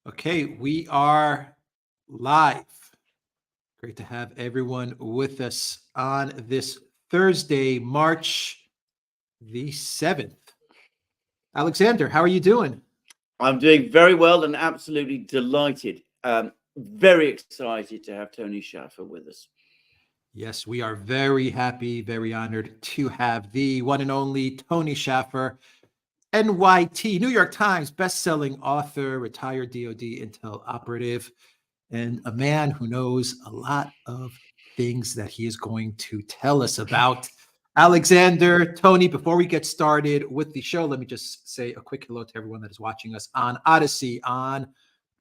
Okay, we are live. Great to have everyone with us on this Thursday, March the 7th. Alexander, how are you doing? I'm doing very well and absolutely delighted. Very excited to have Tony Shaffer with us. Yes, we are very happy, very honored to have the one and only Tony Shaffer, NYT, New York Times bestselling author, retired DoD intel operative, and a man who knows a lot of things that he is going to tell us about. Alexander, Tony, before we get started with the show, let me just say a quick hello to everyone that is watching us on Odyssey, on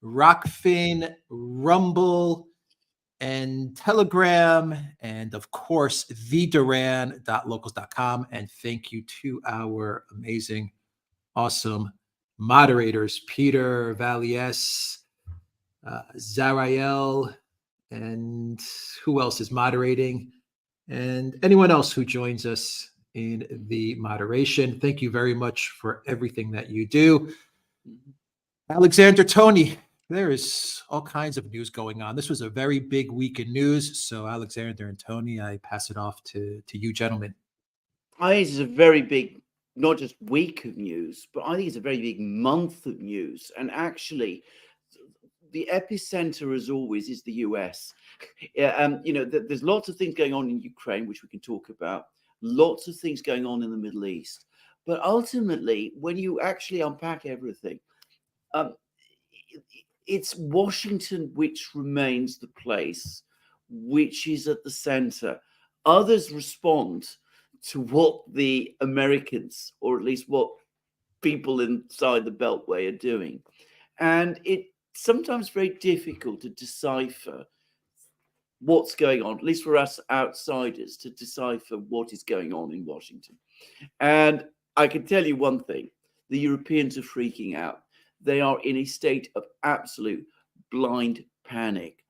Rockfin, Rumble, and Telegram, and of course, theduran.locals.com. And thank you to our amazing, awesome moderators, Peter Valies, Zarael, and who else is moderating? And anyone else who joins us in the moderation. Thank you very much for everything that you do. Alexander, Tony, there is all kinds of news going on. This was a very big week in news. So, Alexander and Tony, I pass it off to you gentlemen. I think it's a very big, not just week of news, but I think it's a very big month of news. And actually, the epicenter, as always, is the US. There's lots of things going on in Ukraine, which we can talk about. Lots of things going on in the Middle East. But ultimately, when you actually unpack everything, it's Washington which remains the place which is at the center. Others respond to what the Americans, or at least what people inside the Beltway are doing. And it's sometimes very difficult to decipher what's going on, at least for us outsiders, to decipher what is going on in Washington. And I can tell you one thing, the Europeans are freaking out. They are in a state of absolute blind panic,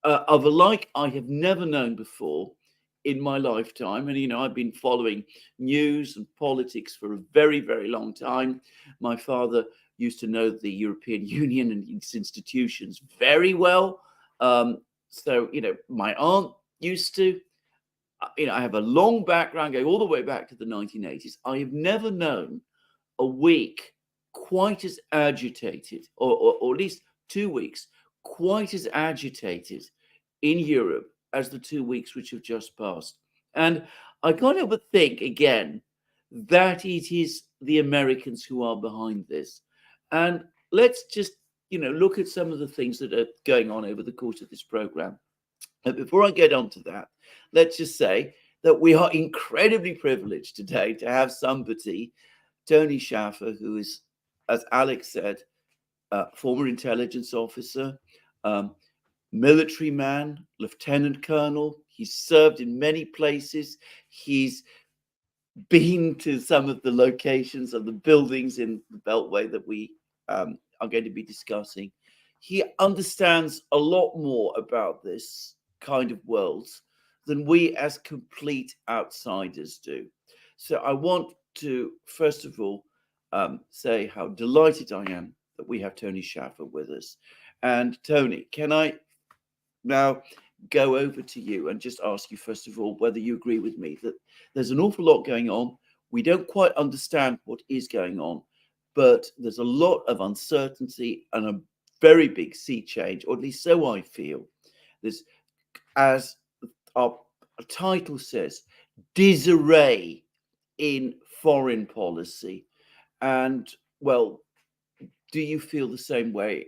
of a like I have never known before in my lifetime. And, I've been following news and politics for a very, very long time. My father used to know the European Union and its institutions very well. So, my aunt used to. I have a long background going all the way back to the 1980s. I have never known a week quite as agitated, or at least 2 weeks, quite as agitated in Europe as the 2 weeks which have just passed. And I kind of would think, again, that it is the Americans who are behind this. And let's just, look at some of the things that are going on over the course of this program. But before I get on to that, let's just say that we are incredibly privileged today to have somebody, Tony Shaffer, who is, as Alex said, former intelligence officer, military man, lieutenant colonel. He's served in many places. He's been to some of the locations of the buildings in the Beltway that we are going to be discussing. He understands a lot more about this kind of world than we as complete outsiders do. So I want to, first of all, say how delighted I am that we have Tony Shaffer with us. And Tony, can I now go over to you and just ask you, first of all, whether you agree with me that there's an awful lot going on. We don't quite understand what is going on, but there's a lot of uncertainty and a very big sea change, or at least so I feel. There's, as our title says, disarray in foreign policy. And, well, do you feel the same way?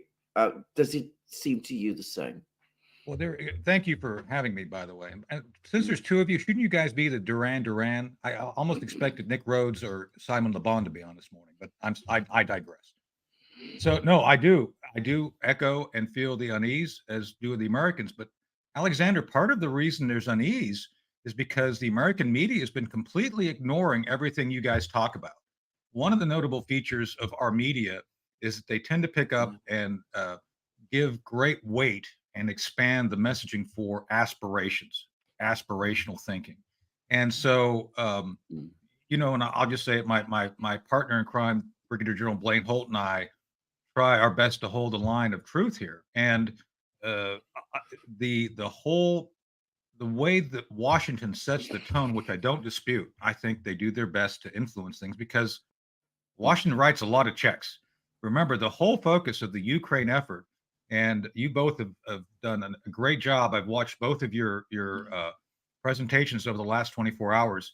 Does it seem to you the same? Well, thank you for having me, by the way. And since there's two of you, shouldn't you guys be the Duran? I almost expected Nick Rhodes or Simon Le Bon to be on this morning, but I digress. So no, I do echo and feel the unease, as do the Americans. But Alexander, part of the reason there's unease is because the American media has been completely ignoring everything you guys talk about. One of the notable features of our media is that they tend to pick up and give great weight and expand the messaging for aspirational thinking. And so, and I'll just say it, my partner in crime, Brigadier General Blaine Holt, and I try our best to hold the line of truth here. And the way that Washington sets the tone, which I don't dispute, I think they do their best to influence things because Washington writes a lot of checks. Remember, the whole focus of the Ukraine effort, and you both have done a great job. I've watched both of your presentations over the last 24 hours.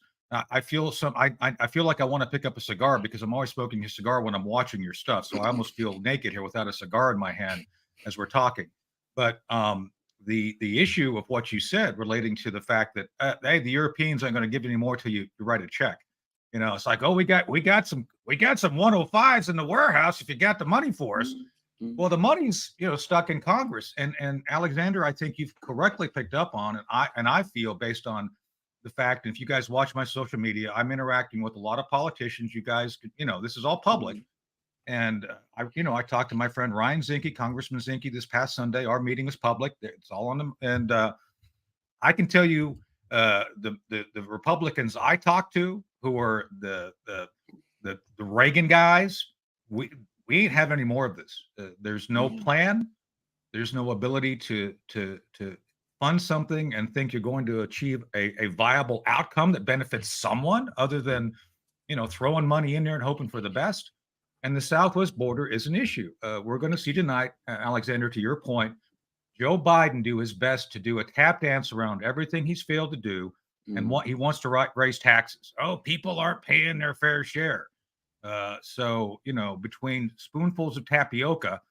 I feel I feel like I want to pick up a cigar because I'm always smoking a cigar when I'm watching your stuff. So I almost feel naked here without a cigar in my hand as we're talking. But the issue of what you said relating to the fact that hey, the Europeans aren't going to give any more till you write a check. You know, it's like, oh, we got some 105s in the warehouse if you got the money for us. Well, the money's, you know, stuck in Congress. And Alexander, I think you've correctly picked up on it. I feel based on the fact, and if you guys watch my social media, I'm interacting with a lot of politicians. You guys, you know, this is all public. And I talked to my friend Ryan Zinke, Congressman Zinke, this past Sunday. Our meeting was public. It's all on them. And I can tell you the Republicans I talked to, who are the Reagan guys, we ain't have any more of this. There's no plan. There's no ability to fund something and think you're going to achieve a viable outcome that benefits someone other than, you know, throwing money in there and hoping for the best. And the Southwest border is an issue. We're going to see tonight, Alexander, to your point, Joe Biden do his best to do a tap dance around everything he's failed to do. And what he wants to raise taxes. Oh, people aren't paying their fair share. So, you know, between spoonfuls of tapioca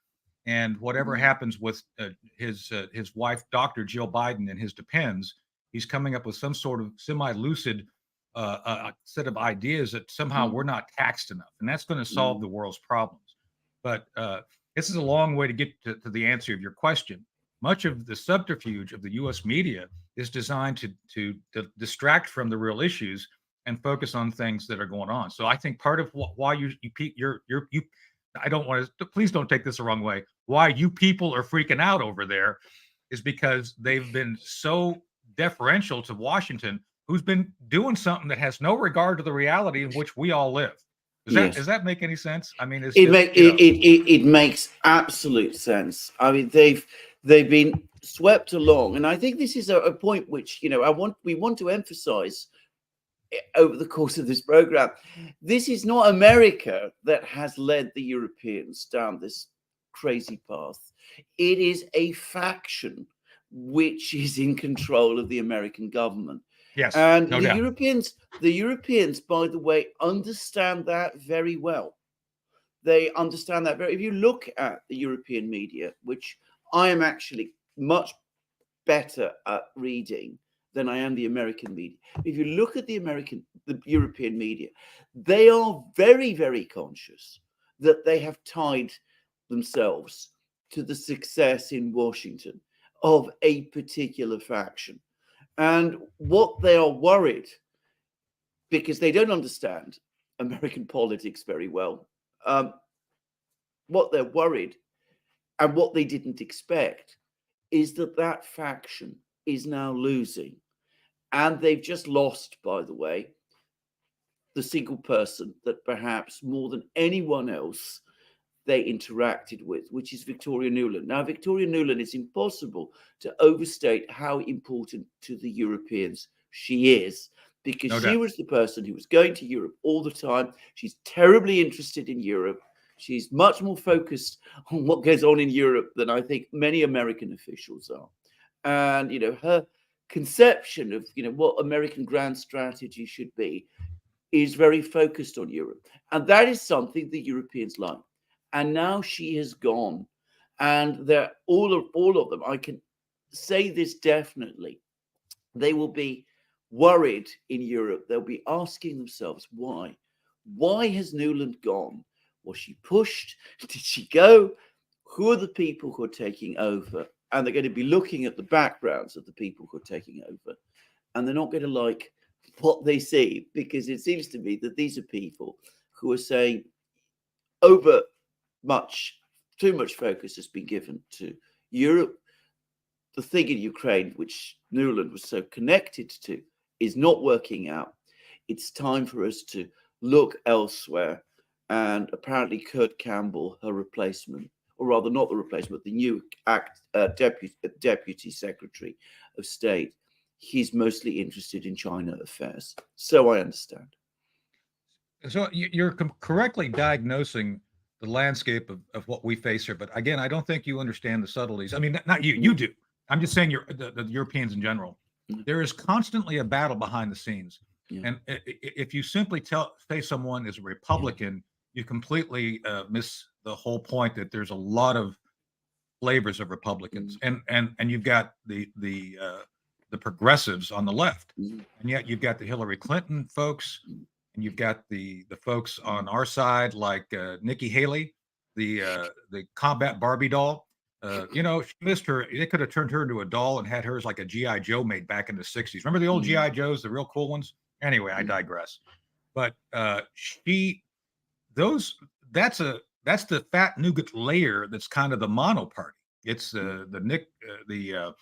and whatever happens with his wife, Dr. Jill Biden, and his depends, he's coming up with some sort of semi-lucid set of ideas that somehow we're not taxed enough. And that's going to solve the world's problems. But this is a long way to get to the answer of your question. Much of the subterfuge of the U.S. media is designed to distract from the real issues and focus on things that are going on. So I think part of why you I don't want to, please don't take this the wrong way. Why you people are freaking out over there is because they've been so deferential to Washington, who's been doing something that has no regard to the reality in which we all live. Does that make any sense? I mean, it makes absolute sense. I mean, they've been swept along, and I think this is a point which, you know, we want to emphasize over the course of this program. This is not America that has led the Europeans down this crazy path. It is a faction which is in control of the American government. Yes, and no the doubt. Europeans, by the way, understand that very well. They understand that very. If you look at the European media, which I am actually much better at reading than I am the American media. If you look at the European media, they are very, very conscious that they have tied themselves to the success in Washington of a particular faction. And what they are worried, because they don't understand American politics very well, what they're worried and what they didn't expect is that faction is now losing. And they've just lost, by the way, the single person that perhaps more than anyone else they interacted with, which is Victoria Nuland. Now, Victoria Nuland, it's impossible to overstate how important to the Europeans she is, because she was the person who was going to Europe all the time. She's terribly interested in Europe. She's much more focused on what goes on in Europe than I think many American officials are. And, you know, her conception of, you know, what American grand strategy should be is very focused on Europe. And that is something the Europeans like. And now she has gone, and they're all of them. I can say this definitely. They will be worried in Europe. They'll be asking themselves, why? Why has Nuland gone? Was she pushed? Did she go? Who are the people who are taking over? And they're going to be looking at the backgrounds of the people who are taking over. And they're not going to like what they see, because it seems to me that these are people who are saying too much focus has been given to Europe. The thing in Ukraine, which Nuland was so connected to, is not working out. It's time for us to look elsewhere. and apparently Kurt Campbell, her replacement, or rather not the replacement, the new deputy secretary of state, he's mostly interested in China affairs. So I understand. So you're correctly diagnosing the landscape of what we face here. But again, I don't think you understand the subtleties. I mean, not you, you do. I'm just saying the Europeans in general. There is constantly a battle behind the scenes. Yeah. And if you simply say someone is a Republican, you completely miss the whole point that there's a lot of flavors of Republicans, and you've got the progressives on the left, and yet you've got the Hillary Clinton folks, and you've got the folks on our side like Nikki Haley, the combat Barbie doll. You know, she missed her. They could have turned her into a doll and had hers like a GI Joe made back in the '60s. Remember the old GI Joes, the real cool ones? Anyway, I digress. But that's the fat nougat layer that's kind of the mono party. It's the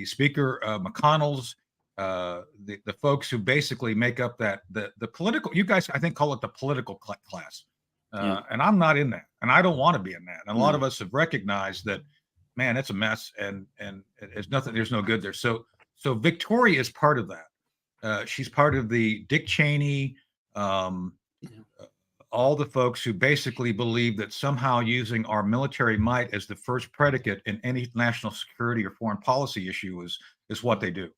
Speaker McConnell's, the folks who basically make up that the political. You guys, I think, call it the political class, and I'm not in that, and I don't want to be in that. And a lot of us have recognized that, man, it's a mess, and it's nothing. There's no good there. So Victoria is part of that. She's part of the Dick Cheney. All the folks who basically believe that somehow using our military might as the first predicate in any national security or foreign policy issue is what they do.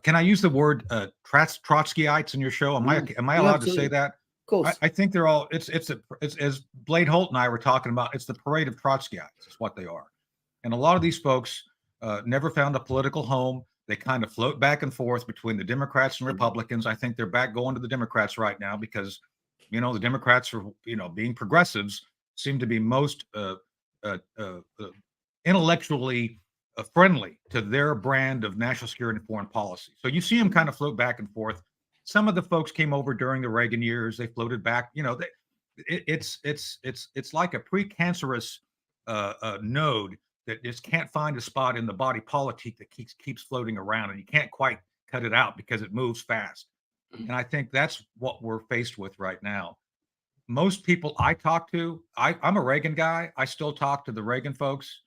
Can I use the word Trotskyites in your show? Am I allowed to say that? Of course. I think they're all. It's as Blade Holt and I were talking about. It's the parade of Trotskyites. Is what they are, and a lot of these folks never found a political home. They kind of float back and forth between the Democrats and Republicans. I think they're back going to the Democrats right now because, you know, the Democrats are, you know, being progressives seem to be most intellectually friendly to their brand of national security and foreign policy. So you see them kind of float back and forth. Some of the folks came over during the Reagan years. They floated back. You know, it's like a precancerous node that just can't find a spot in the body politic that keeps floating around, and you can't quite cut it out because it moves fast. And I think that's what we're faced with right now. Most people I talk to, I'm a Reagan guy. I still talk to the Reagan folks.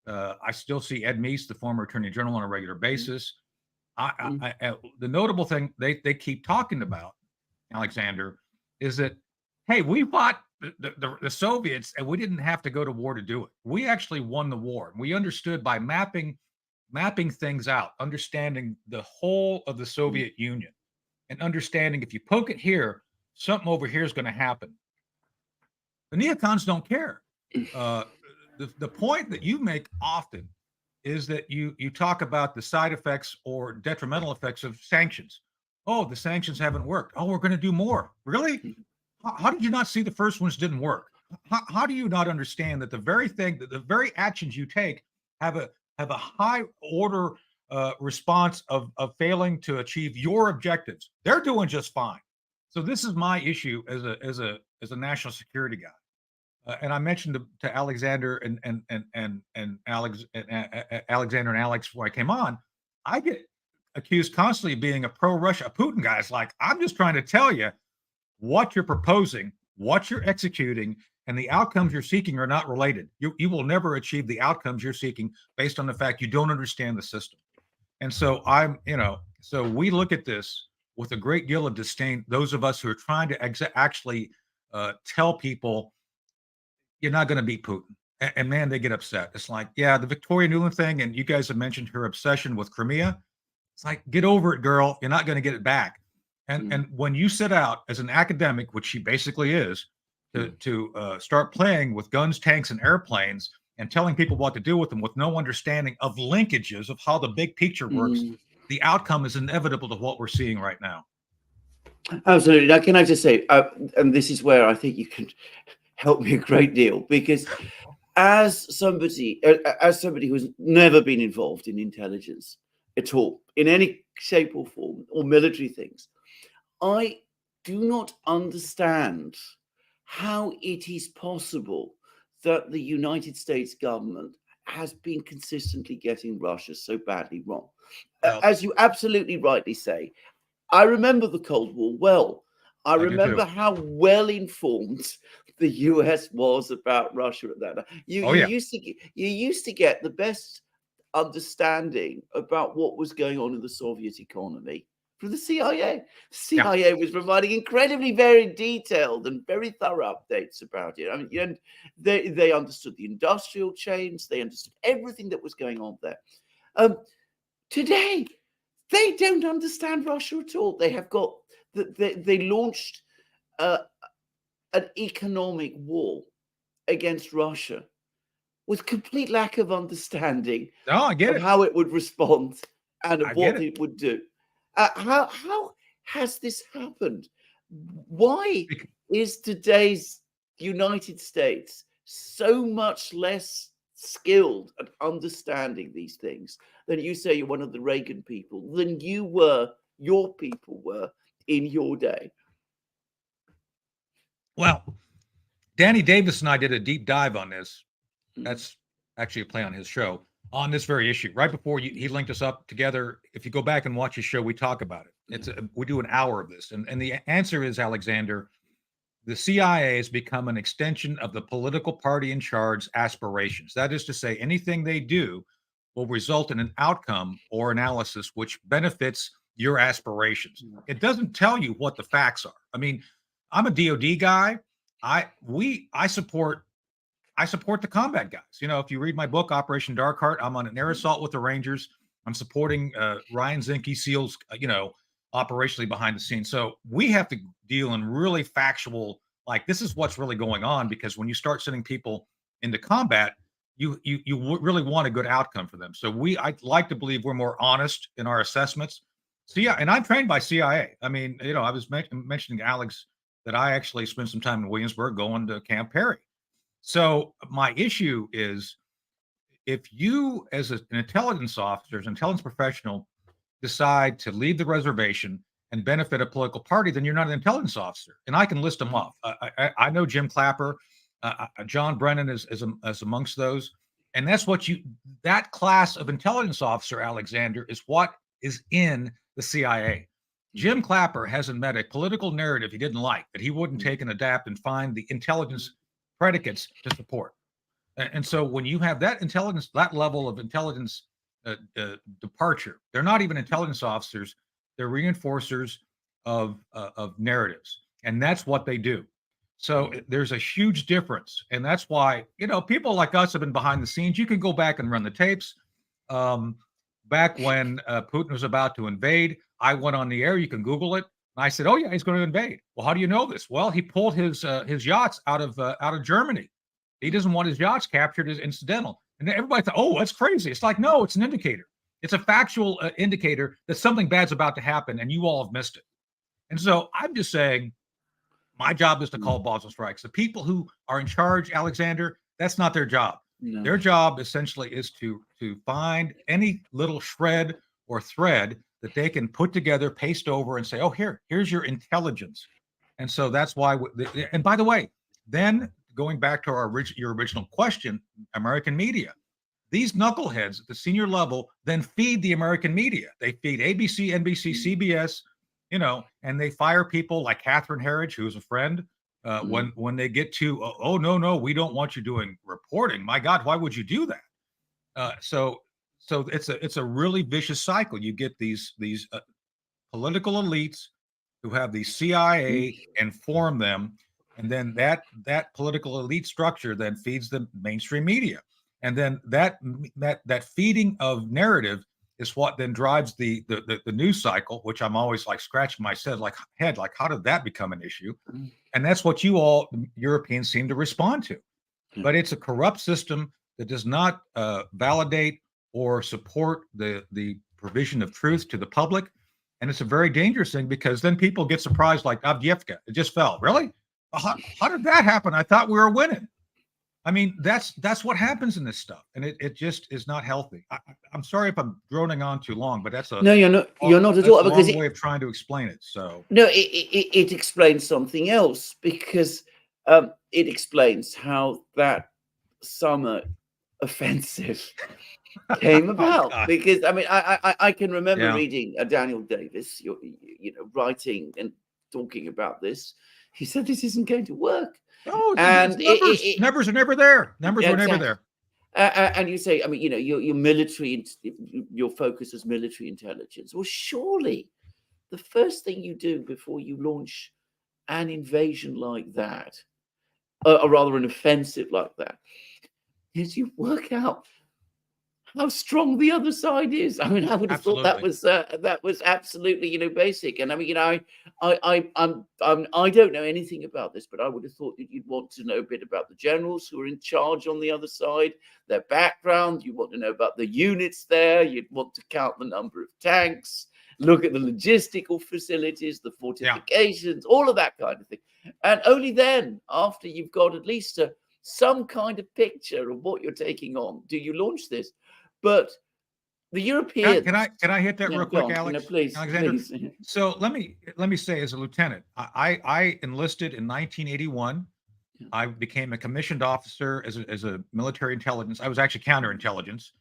I still see Ed Meese, the former attorney general, on a regular basis. The notable thing they keep talking about, Alexander, is that, hey, we fought the Soviets and we didn't have to go to war to do it. We actually won the war. We understood by mapping things out, understanding the whole of the Soviet Union, and understanding if you poke it here, something over here is going to happen. The neocons don't care. The point that you make often is that you talk about the side effects or detrimental effects of sanctions. Oh, the sanctions haven't worked. Oh, we're going to do more. Really? How did you not see the first ones didn't work? How do you not understand that the very actions you take have a high order response of failing to achieve your objectives? They're doing just fine. So this is my issue as a national security guy. And I mentioned to Alexander and Alexander and Alex before I came on, I get accused constantly of being a pro-Russia, a Putin guy. It's like, I'm just trying to tell you what you're proposing, what you're executing, and the outcomes you're seeking are not related. You will never achieve the outcomes you're seeking based on the fact you don't understand the system. And so so we look at this with a great deal of disdain. Those of us who are trying to actually tell people you're not going to beat Putin. And man, they get upset. It's like, yeah, the Victoria Nuland thing, and you guys have mentioned her obsession with Crimea. It's like, get over it, girl. You're not going to get it back. And when you set out as an academic, which she basically is, to start playing with guns, tanks, and airplanes and telling people what to do with them with no understanding of linkages of how the big picture works, the outcome is inevitable to what we're seeing right now. Absolutely. Now, can I just say, and this is where I think you can help me a great deal, because as somebody who's never been involved in intelligence at all, in any shape or form, or military things, I do not understand how it is possible that the United States government has been consistently getting Russia so badly wrong. As you absolutely rightly say, I remember the Cold War well. I do remember too. how well informed the US was about Russia at that time. Oh, yeah. You used to get the best understanding about what was going on in the Soviet economy from the CIA. The CIA was providing incredibly very detailed and very thorough updates about it. I mean, and they understood the industrial chains, they understood everything that was going on there. Today, they don't understand Russia at all. They have got they launched an economic war against Russia with complete lack of understanding No, I get of it. how it would respond and of I what get it. it would do. How has this happened? Why is today's United States so much less skilled at understanding these things than you say you're one of the Reagan people, than your people were in your day? Well, Danny Davis and I did a deep dive on this. That's actually a play on his show on this very issue. Right before he linked us up together. If you go back and watch his show, we talk about it. We do an hour of this, and the answer is, Alexander, the CIA has become an extension of the political party in charge's aspirations. That is to say, anything they do will result in an outcome or analysis which benefits your aspirations. It doesn't tell you what the facts are. I mean, I'm a DoD guy. I support the combat guys. You know, if you read my book, Operation Dark Heart, I'm on an air assault with the Rangers. I'm supporting Ryan Zinke SEALs, operationally behind the scenes. So we have to deal in really factual, like this is what's really going on, because when you start sending people into combat, you really want a good outcome for them. So I'd like to believe we're more honest in our assessments. So yeah, and I'm trained by CIA. I mean, I was mentioning to Alex that I actually spent some time in Williamsburg going to Camp Perry. So my issue is, if you, as an intelligence officer, as an intelligence professional, decide to leave the reservation and benefit a political party, then you're not an intelligence officer. And I can list them off. I know Jim Clapper, John Brennan is amongst those. And that's that class of intelligence officer, Alexander, is what is in the CIA. Jim Clapper hasn't met a political narrative he didn't like that he wouldn't take and adapt and find the intelligence predicates to support. And so when you have that intelligence, that level of intelligence departure, they're not even intelligence officers, they're reinforcers of narratives. And that's what they do. So there's a huge difference. And that's why, people like us have been behind the scenes. You can go back and run the tapes. Back when Putin was about to invade, I went on the air. You can Google it. And I said, "Oh yeah, he's going to invade." Well, how do you know this? Well, he pulled his yachts out of Germany. He doesn't want his yachts captured as incidental. And everybody thought, "Oh, that's crazy." It's like, no, it's an indicator. It's a factual indicator that something bad's about to happen, and you all have missed it. And so I'm just saying, my job is to call balls and strikes. The people who are in charge, Alexander, that's not their job. No. Their job essentially is to find any little shred or thread that they can put together, paste over, and say, "Oh, here's your intelligence." And so that's why. And by the way, then going back to your original question, American media, these knuckleheads at the senior level then feed the American media. They feed ABC, NBC, CBS, and they fire people like Catherine Herridge, who is a friend. When they get to, "Oh, no, we don't want you doing reporting." My God, why would you do that? So it's a really vicious cycle. You get these political elites who have the CIA inform them, and then that political elite structure then feeds the mainstream media, and then that feeding of narrative is what then drives the news cycle, which I'm always like scratching my head, like how did that become an issue? And that's what you all Europeans seem to respond to. But it's a corrupt system that does not validate or support the provision of truth to the public. And it's a very dangerous thing, because then people get surprised, like Avdiivka, it just fell. Really? How did that happen? I thought we were winning. I mean, that's what happens in this stuff, and it just is not healthy. I'm sorry if I'm droning on too long, but that's no, you're not at all, because way of trying to explain it. So no, it explains something else, because it explains how that summer offensive came about. Because I mean, I can remember reading Daniel Davis, writing and talking about this. He said this isn't going to work. Oh, And numbers are never there. Numbers were never there. And you say, I mean, your military, your focus is military intelligence. Well, surely the first thing you do before you launch an invasion like that, or rather an offensive like that, is you work out how strong the other side is. I mean, I would have thought that was absolutely, basic. And I mean, I don't know anything about this, but I would have thought that you'd want to know a bit about the generals who are in charge on the other side, their background. You want to know about the units there. You'd want to count the number of tanks, look at the logistical facilities, the fortifications, all of that kind of thing. And only then, after you've got at least some kind of picture of what you're taking on, do you launch this. But the Europeans. Can I hit that real quick, Alex? Please, Alexander. Please. So let me say, as a lieutenant, I enlisted in 1981. I became a commissioned officer as a military intelligence. I was actually counterintelligence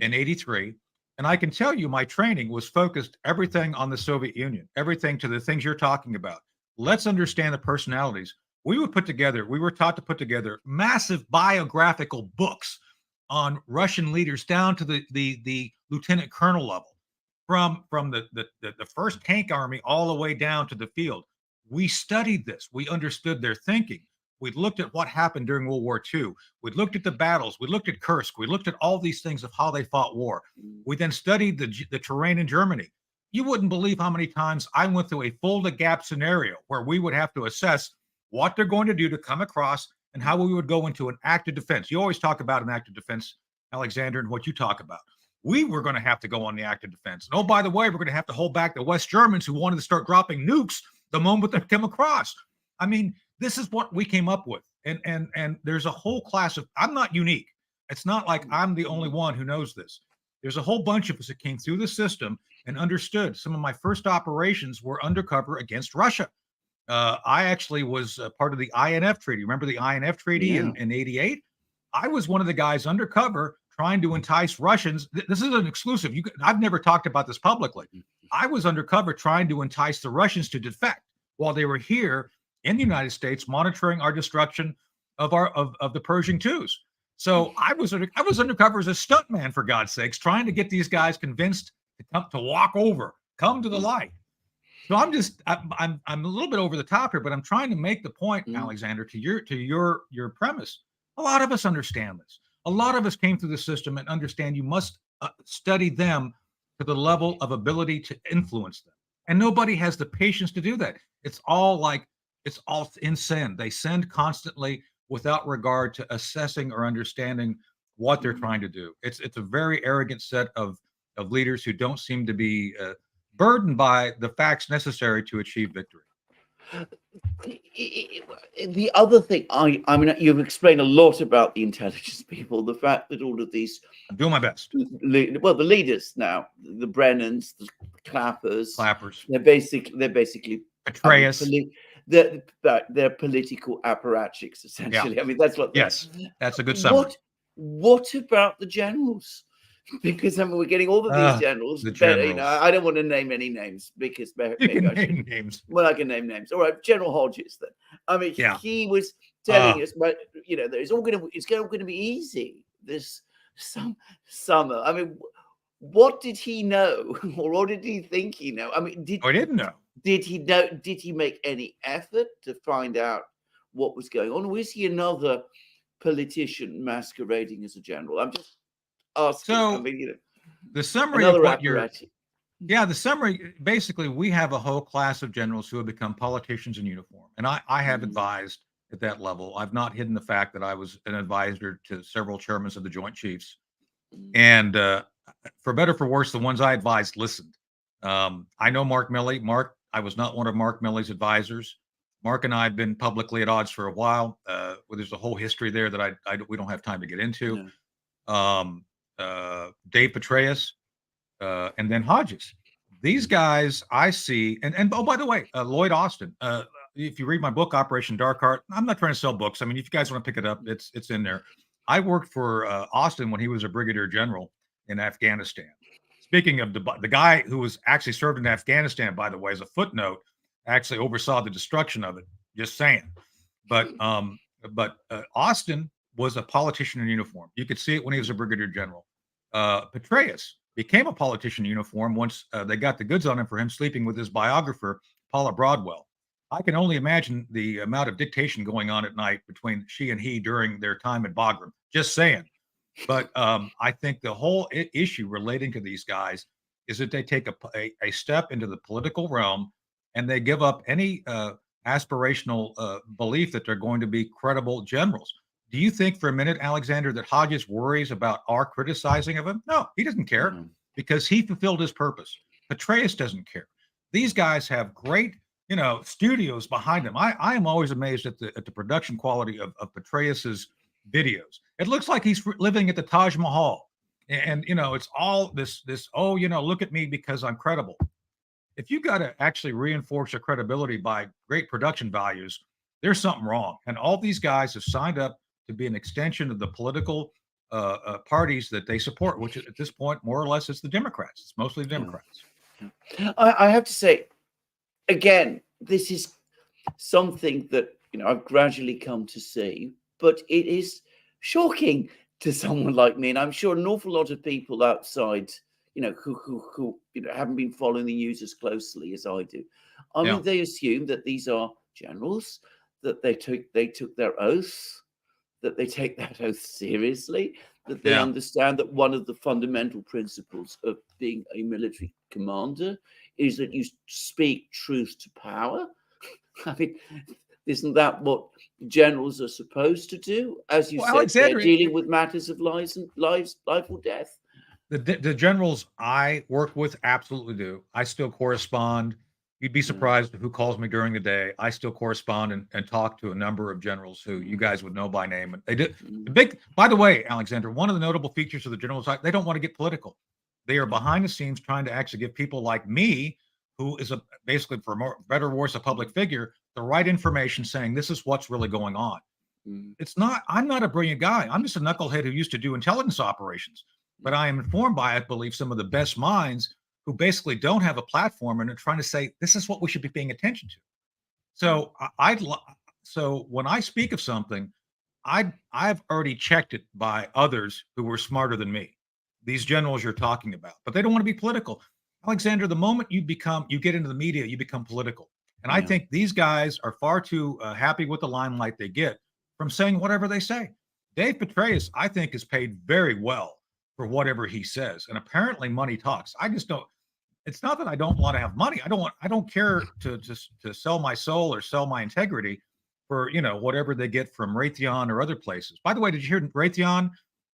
in 83. And I can tell you my training was focused everything on the Soviet Union, everything to the things you're talking about. Let's understand the personalities. We were taught to put together massive biographical books on Russian leaders down to the lieutenant colonel level, from the first tank army all the way down to the field. We studied this. We understood their thinking. We looked at what happened during World War II. We looked at the battles. We looked at Kursk. We looked at all these things of how they fought war. We then studied the terrain in Germany. You wouldn't believe how many times I went through a fold-the-gap scenario where we would have to assess what they're going to do to come across and how we would go into an active defense. You always talk about an active defense, Alexander, and what you talk about. We were going to have to go on the active defense. And oh, by the way, we're going to have to hold back the West Germans who wanted to start dropping nukes the moment they come across. I mean, this is what we came up with. And there's a whole class of, I'm not unique. It's not like I'm the only one who knows this. There's a whole bunch of us that came through the system and understood. Some of my first operations were undercover against Russia. I actually was part of the INF treaty. Remember the INF treaty in 88? I was one of the guys undercover trying to entice Russians. This is an exclusive. I've never talked about this publicly. I was undercover trying to entice the Russians to defect while they were here in the United States, monitoring our destruction of the Pershing IIs. So I was undercover as a stuntman, for God's sakes, trying to get these guys convinced to walk over, come to the light. So I'm a little bit over the top here, but I'm trying to make the point, Alexander, to your premise. A lot of us understand this. A lot of us came through the system and understand you must study them to the level of ability to influence them. And nobody has the patience to do that. It's all in send. They send constantly without regard to assessing or understanding what they're trying to do. It's a very arrogant set of leaders who don't seem to be burdened by the facts necessary to achieve victory. The other thing, I mean, you've explained a lot about the intelligence people, the fact that all of these, I'm doing my best. The leaders now, the Brennans, the Clappers, they're basically Petraeus. They're political apparatchiks, essentially. Yeah. I mean, that's what. Yes, that's a good summary. What about the generals? Because I mean, we're getting all of these generals. I don't want to name any names because you can name names. Well, I can name names. All right, General Hodges. Then I mean, he was telling us, but it's going to be easy this summer. I mean, what did he know, or what did he think he know? I mean, he didn't know. Did he know? Did he make any effort to find out what was going on? Or is he another politician masquerading as a general? I'm just asking. So, I mean, the summary of what the summary, basically, we have a whole class of generals who have become politicians in uniform. And I have advised at that level. I've not hidden the fact that I was an advisor to several chairmen of the Joint Chiefs. And for better or for worse, the ones I advised listened. I know Mark Milley. I was not one of Mark Milley's advisors. Mark and I have been publicly at odds for a while. There's a whole history there that we don't have time to get into. Dave Petraeus, and then Hodges. These guys I see, and oh, by the way, Lloyd Austin. If you read my book, Operation Dark Heart, I'm not trying to sell books. I mean, if you guys want to pick it up, it's in there. I worked for Austin when he was a brigadier general in Afghanistan. Speaking of the guy who was actually served in Afghanistan, by the way, as a footnote, actually oversaw the destruction of it. Just saying. But Austin was a politician in uniform. You could see it when he was a brigadier general. Petraeus became a politician in uniform once they got the goods on him for him sleeping with his biographer, Paula Broadwell. I can only imagine the amount of dictation going on at night between she and he during their time at Bagram. Just saying. But I think the whole issue relating to these guys is that they take a step into the political realm and they give up any aspirational belief that they're going to be credible generals. Do you think for a minute, Alexander, that Hodges worries about our criticizing of him? No, he doesn't care because he fulfilled his purpose. Petraeus doesn't care. These guys have great, studios behind them. I am always amazed at the production quality of Petraeus's videos. It looks like he's living at the Taj Mahal. And it's all this, look at me because I'm credible. If you got to actually reinforce your credibility by great production values, there's something wrong. And all these guys have signed up to be an extension of the political parties that they support, which at this point, more or less, is the Democrats. It's mostly the Democrats. I have to say, again, this is something that I've gradually come to see, but it is shocking to someone like me, and I'm sure an awful lot of people outside, who haven't been following the news as closely as I do. I mean, they assume that these are generals, that they took their oath, that they take that oath seriously, that they understand that one of the fundamental principles of being a military commander is that you speak truth to power. I mean, isn't that what generals are supposed to do? As you said, they're dealing with matters of life or death. The generals I work with absolutely do. I still correspond. You'd be surprised who calls me during the day. I still correspond and talk to a number of generals who you guys would know by name. And they did by the way, Alexander, one of the notable features of the generals, they don't want to get political. They are behind the scenes trying to actually give people like me, who is basically, for better or worse, a public figure, the right information saying this is what's really going on. I'm not a brilliant guy. I'm just a knucklehead who used to do intelligence operations, but I am informed by, I believe, some of the best minds who basically don't have a platform and are trying to say, this is what we should be paying attention to. So so when I speak of something, I've already checked it by others who were smarter than me, these generals you're talking about, but they don't want to be political. Alexander, the moment you get into the media, you become political. And I think these guys are far too happy with the limelight they get from saying whatever they say. Dave Petraeus, I think, is paid very well for whatever he says. And apparently money talks. I just don't. It's not that I don't want to have money. I don't care to sell my soul or sell my integrity for, whatever they get from Raytheon or other places. By the way, did you hear Raytheon,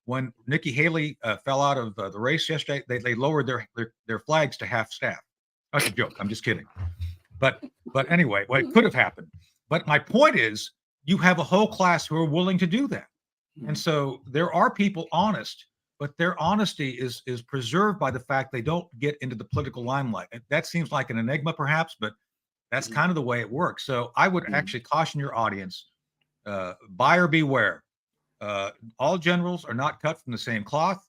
when Nikki Haley fell out of the race yesterday, they lowered their flags to half staff? That's a joke. I'm just kidding. But anyway, it could have happened. But my point is, you have a whole class who are willing to do that. And so there are people honest, but their honesty is preserved by the fact they don't get into the political limelight. That seems like an enigma, perhaps, but that's kind of the way it works. So I would actually caution your audience, buyer beware. All generals are not cut from the same cloth.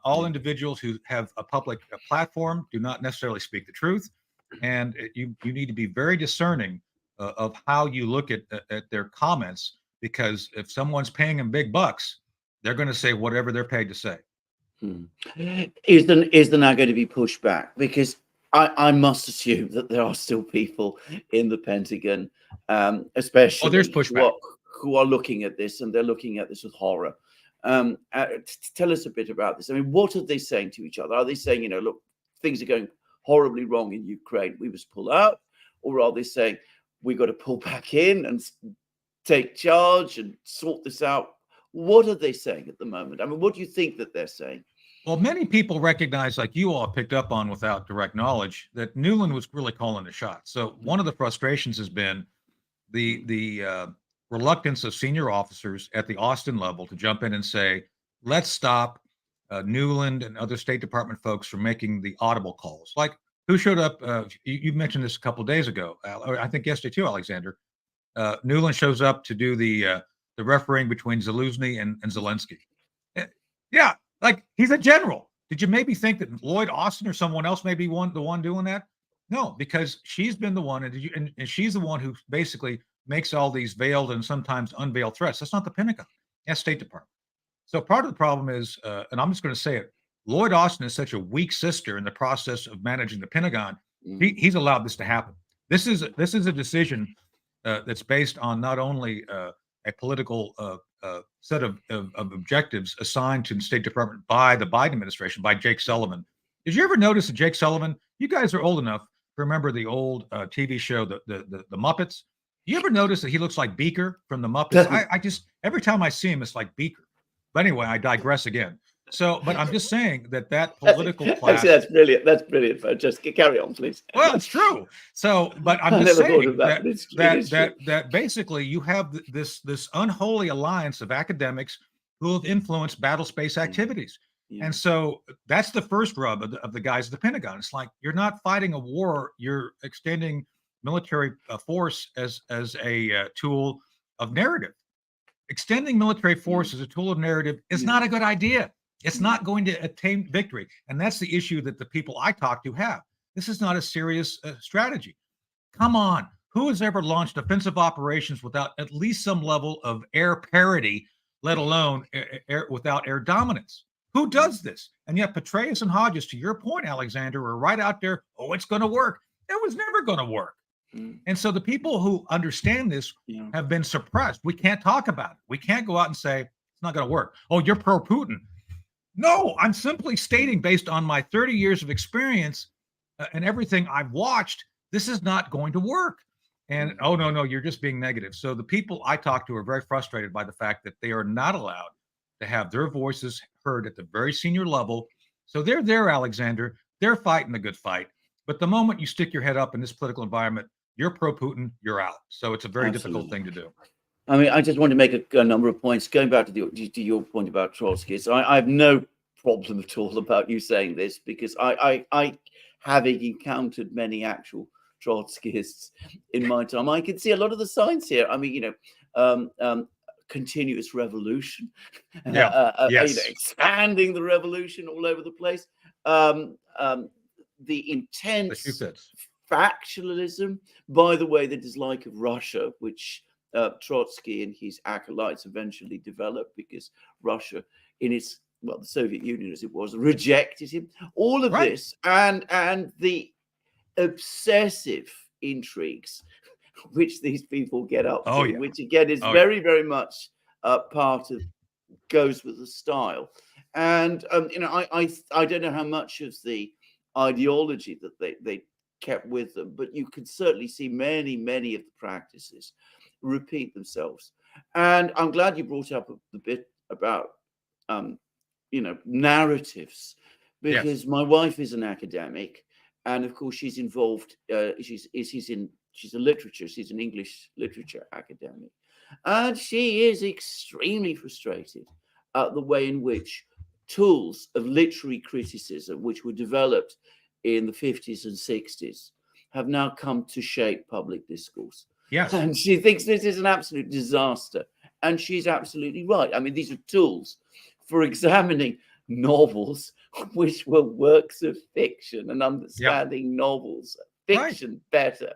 All individuals who have a public platform do not necessarily speak the truth. And you need to be very discerning of how you look at their comments, because if someone's paying them big bucks, they're going to say whatever they're paid to say. Is there now going to be pushback? Because I must assume that there are still people in the Pentagon, especially there's pushback, who are looking at this, and they're looking at this with horror. Tell us a bit about this. I mean, what are they saying to each other? Are they saying, look, things are going horribly wrong in Ukraine, we must pull out? Or are they saying, we got to pull back in and take charge and sort this out? What are they saying at the moment? I mean, what do you think that they're saying? Well, many people recognize, like you all picked up on without direct knowledge, that Nuland was really calling the shots. So one of the frustrations has been the reluctance of senior officers at the Austin level to jump in and say, let's stop Nuland and other State Department folks from making the audible calls. Like, who showed up? You mentioned this a couple of days ago. I think yesterday too, Alexander. Nuland shows up to do the refereeing between Zelensky and Zelensky. Yeah, like, he's a general. Did you maybe think that Lloyd Austin or someone else may be the one doing that? No, because she's been the one, and she's the one who basically makes all these veiled and sometimes unveiled threats. That's not the Pentagon. That's State Department. So part of the problem is, and I'm just going to say it, Lloyd Austin is such a weak sister in the process of managing the Pentagon. He's allowed this to happen. This is a decision that's based on not only a political set of objectives assigned to the State Department by the Biden administration, by Jake Sullivan. Did you ever notice that Jake Sullivan? You guys are old enough to remember the old TV show, the Muppets. You ever notice that he looks like Beaker from the Muppets? I just every time I see him, it's like Beaker. But anyway, I digress again. So, but I'm just saying that political class. Actually, that's brilliant. That's brilliant. Just carry on, please. Well, it's true. So, but I'm just saying that basically you have this unholy alliance of academics who have influenced battle space activities. Yeah. And so that's the first rub of the guys at the Pentagon. It's like, you're not fighting a war. You're extending military force as a tool of narrative. Extending military force as a tool of narrative is not a good idea. It's not going to attain victory. And that's the issue that the people I talk to have. This is not a serious strategy. Come on. Who has ever launched offensive operations without at least some level of air parity, let alone without air dominance? Who does this? And yet Petraeus and Hodges, to your point, Alexander, are right out there. Oh, it's going to work. It was never going to work. And so the people who understand this have been suppressed. We can't talk about it. We can't go out and say it's not going to work. Oh, you're pro-Putin. No, I'm simply stating, based on my 30 years of experience and everything I've watched, this is not going to work. And oh, no, you're just being negative. So the people I talk to are very frustrated by the fact that they are not allowed to have their voices heard at the very senior level. So they're there, Alexander. They're fighting the good fight. But the moment you stick your head up in this political environment, you're pro-Putin, you're out. So it's a very difficult thing to do. I mean, I just want to make a number of points. Going back to your point about Trotsky, so I have no problem at all about you saying this, because I having encountered many actual Trotskyists in my time, I can see a lot of the signs here. I mean, continuous revolution, expanding the revolution all over the place. The intense factionalism, by the way, the dislike of Russia, which Trotsky and his acolytes eventually developed, because Russia, in its the Soviet Union as it was, rejected him. All of this and the obsessive intrigues which these people get up to, which again is very, very much part of, goes with the style. And I don't know how much of the ideology that they kept with them, but you can certainly see many of the practices repeat themselves. And I'm glad you brought up the bit about narratives, because my wife is an academic, and of course she's involved. She's an English literature academic, and she is extremely frustrated at the way in which tools of literary criticism, which were developed in the 50s and 60s, have now come to shape public discourse. Yes. And she thinks this is an absolute disaster. And she's absolutely right. I mean, these are tools for examining novels which were works of fiction and understanding novels, fiction better.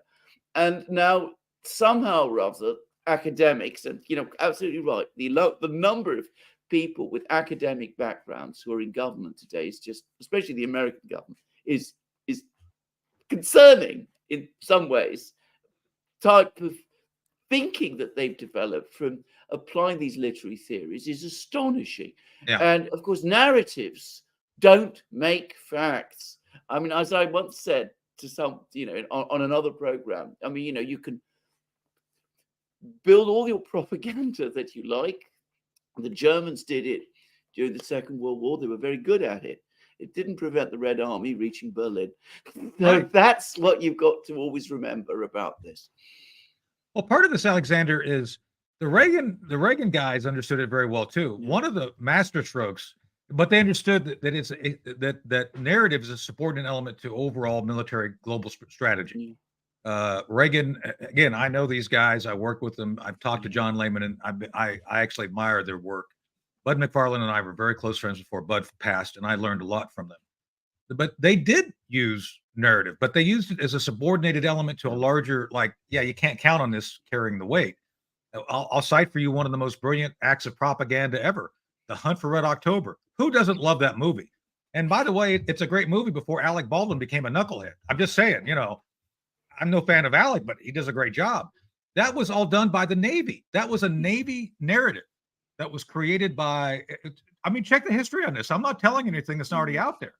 And now somehow or other, academics, and absolutely right, the number of people with academic backgrounds who are in government today is just, especially the American government, is concerning in some ways. Type of thinking that they've developed from applying these literary theories is astonishing. And of course, narratives don't make facts. I mean, as I once said to some, on another program, I mean, you can build all your propaganda that you like. The Germans did it during the Second World War. They were very good at it. It didn't prevent the Red Army reaching Berlin. So that's what you've got to always remember about this. Well, part of this, Alexander, is the Reagan guys understood it very well too. One of the master strokes, but they understood that narrative is a subordinate element to overall military global strategy. Reagan, again, I know these guys. I work with them. I've talked to John Lehman, and I actually admire their work. Bud McFarlane and I were very close friends before Bud passed, and I learned a lot from them. but they did use narrative, but they used it as a subordinated element to a larger, like, yeah, you can't count on this carrying the weight. I'll cite for you one of the most brilliant acts of propaganda ever, The Hunt for Red October. Who doesn't love that movie? And by the way, it's a great movie before Alec Baldwin became a knucklehead. I'm just saying, I'm no fan of Alec, but he does a great job. That was all done by the Navy. That was a Navy narrative that was created by, check the history on this. I'm not telling anything that's already out there.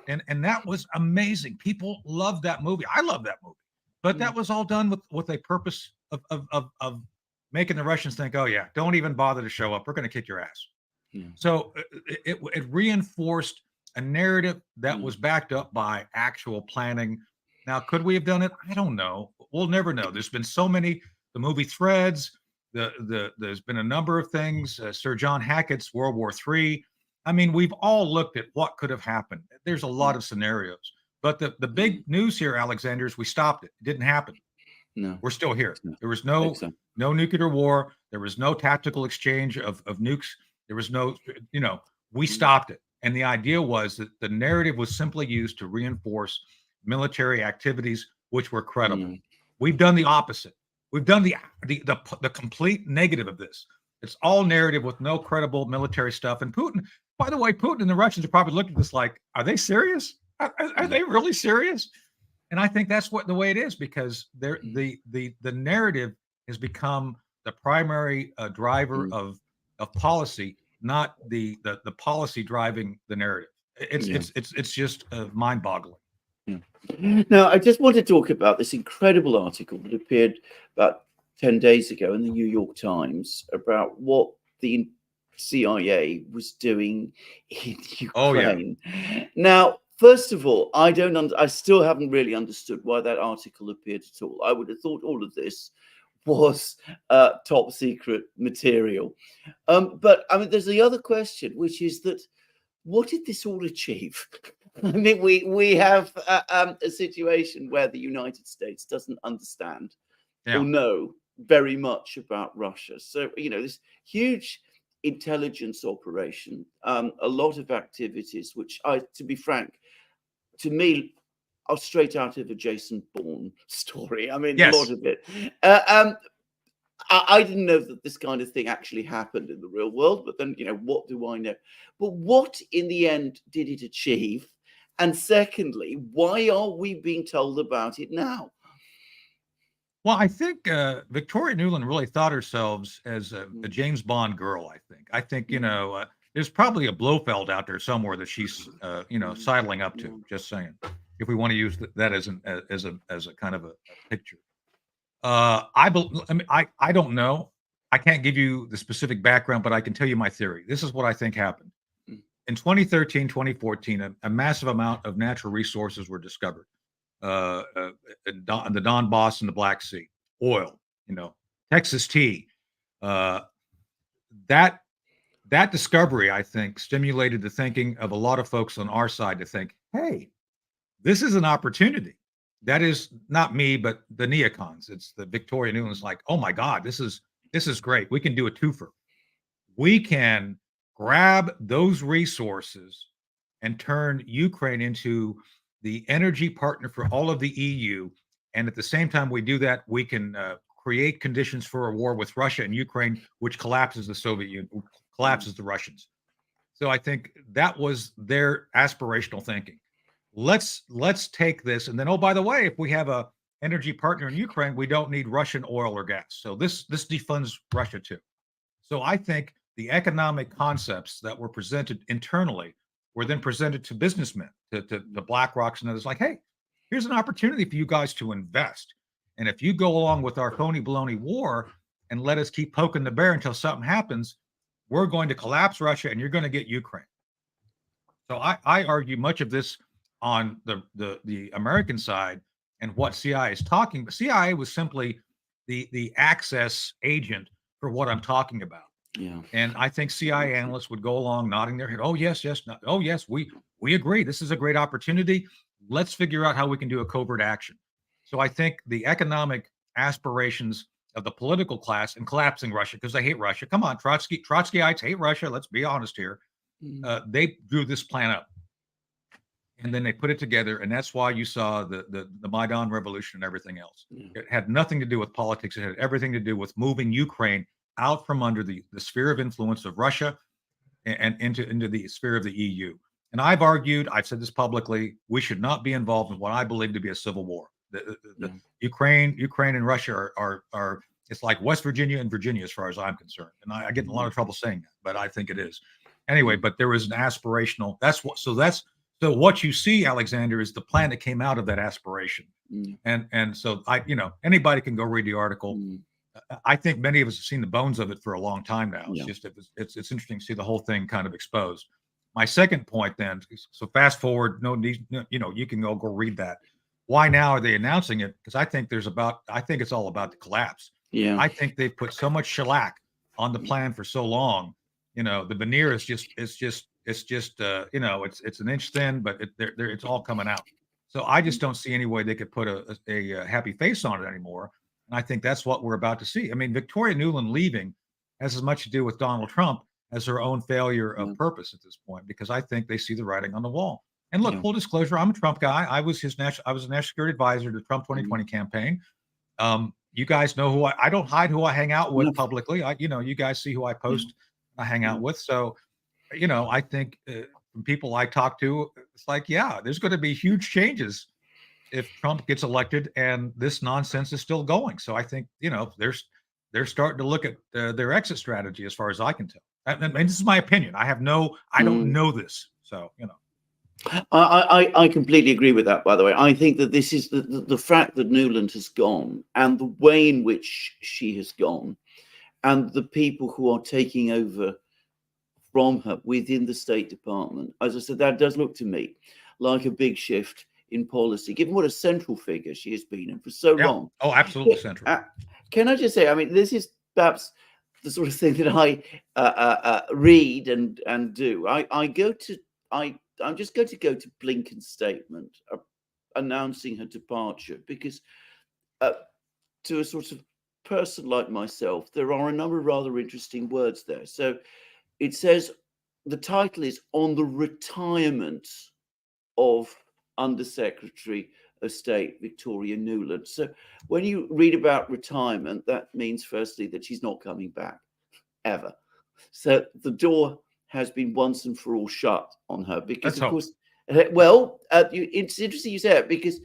And that was amazing. People loved that movie. I love that movie. But that was all done with a purpose of making the Russians think, oh, yeah, don't even bother to show up. We're going to kick your ass. So it reinforced a narrative that was backed up by actual planning. Now, could we have done it? I don't know. We'll never know. There's been so many, the movie Threads, there's been a number of things, Sir John Hackett's World War III. We've all looked at what could have happened. There's a lot of scenarios. But the big news here, Alexander, is we stopped it. It didn't happen. No. We're still here. There was no nuclear war. There was no tactical exchange of nukes. There was no, we stopped it. And the idea was that the narrative was simply used to reinforce military activities, which were credible. We've done the opposite. We've done the complete negative of this. It's all narrative with no credible military stuff. And Putin, by the way, Putin and the Russians are probably looking at this like, are they serious? Are they really serious? And I think that's the way it is, because the narrative has become the primary driver of policy, not the policy driving the narrative. It's just mind-boggling. Now, I just want to talk about this incredible article that appeared about 10 days ago in the New York Times about what the CIA was doing in Ukraine. Oh, yeah. Now, first of all, I still haven't really understood why that article appeared at all. I would have thought all of this was top secret material. But there's the other question, which is that what did this all achieve? We have a situation where the United States doesn't understand or know very much about Russia. So, this huge intelligence operation, a lot of activities, which to be frank, to me, are straight out of a Jason Bourne story. Yes. A lot of it. I didn't know that this kind of thing actually happened in the real world, but then, what do I know? But what in the end did it achieve? And secondly, why are we being told about it now? Well, I think Victoria Nuland really thought herself as a James Bond girl. I think, there's probably a Blofeld out there somewhere that she's, sidling up to. Just saying, if we want to use that as a kind of a picture. I don't know. I can't give you the specific background, but I can tell you my theory. This is what I think happened. In 2013, 2014, a massive amount of natural resources were discovered. The Donbass and the Black Sea, oil, Texas tea. That discovery, I think, stimulated the thinking of a lot of folks on our side to think, hey, this is an opportunity. That is not me, but the neocons. It's the Victoria Nuland's like, oh my God, this is great. We can do a twofer. We can grab those resources and turn Ukraine into the energy partner for all of the EU. And at the same time we do that, we can create conditions for a war with Russia and Ukraine, which collapses the Soviet Union, collapses the Russians. So I think that was their aspirational thinking. Let's take this. And then, oh, by the way, if we have a energy partner in Ukraine, we don't need Russian oil or gas. So this defunds Russia too. So I think the economic concepts that were presented internally were then presented to businessmen, to the BlackRocks and others, like, hey, here's an opportunity for you guys to invest. And if you go along with our phony baloney war and let us keep poking the bear until something happens, we're going to collapse Russia and you're going to get Ukraine. So I argue much of this on the American side and what CIA is talking, but CIA was simply the access agent for what I'm talking about. Yeah. And I think CIA analysts would go along nodding their head. Oh, yes, oh, yes, we agree. This is a great opportunity. Let's figure out how we can do a covert action. So I think the economic aspirations of the political class and collapsing Russia, because they hate Russia. Come on, Trotskyites hate Russia. Let's be honest here. They drew this plan up. and then they put it together, and that's why you saw the Maidan revolution and everything else. Yeah. It had nothing to do with politics. It had everything to do with moving Ukraine out from under the sphere of influence of Russia and into the sphere of the EU. And I've argued, I've said this publicly, we should not be involved in what I believe to be a civil war. The Ukraine and Russia are it's like West Virginia and Virginia as far as I'm concerned. And I get in a lot of trouble saying that, but I think it is. Anyway, but there was an aspirational, so what you see, Alexander, is the plan that came out of that aspiration. And so anybody can go read the article. I think many of us have seen the bones of it for a long time now. It's just it's interesting to see the whole thing kind of exposed. My second point, then, so fast forward. You can go read that. Why now are they announcing it? Because I think it's all about the collapse. Yeah, I think they've put so much shellac on the plan for so long. The veneer is it's an inch thin, but it's all coming out. So I just don't see any way they could put a happy face on it anymore. And I think that's what we're about to see. I mean, Victoria Nuland leaving has as much to do with Donald Trump as her own failure of purpose at this point, because I think they see the writing on the wall. And look, full disclosure, I'm a Trump guy. I was a national security advisor to the Trump 2020 campaign. You guys know who I don't hide who I hang out with publicly. You guys see who I post, I hang out with. So, I think from people I talk to, it's like, there's going to be huge changes if Trump gets elected and this nonsense is still going. So I think, they're starting to look at their exit strategy as far as I can tell. And this is my opinion. I don't know this. So, I completely agree with that, by the way. I think that this is the fact that Nuland has gone and the way in which she has gone and the people who are taking over from her within the State Department. As I said, that does look to me like a big shift in policy, given what a central figure she has been in for so long. Oh, absolutely central. Can I just say, I mean, this is perhaps the sort of thing that I read and do. I'm just going to go to Blinken's statement announcing her departure, because to a sort of person like myself, there are a number of rather interesting words there. So it says the title is On the Retirement of Undersecretary of State Victoria Nuland. So when you read about retirement, that means firstly that she's not coming back ever. So the door has been once and for all shut on her, because of course, it's interesting you say it, because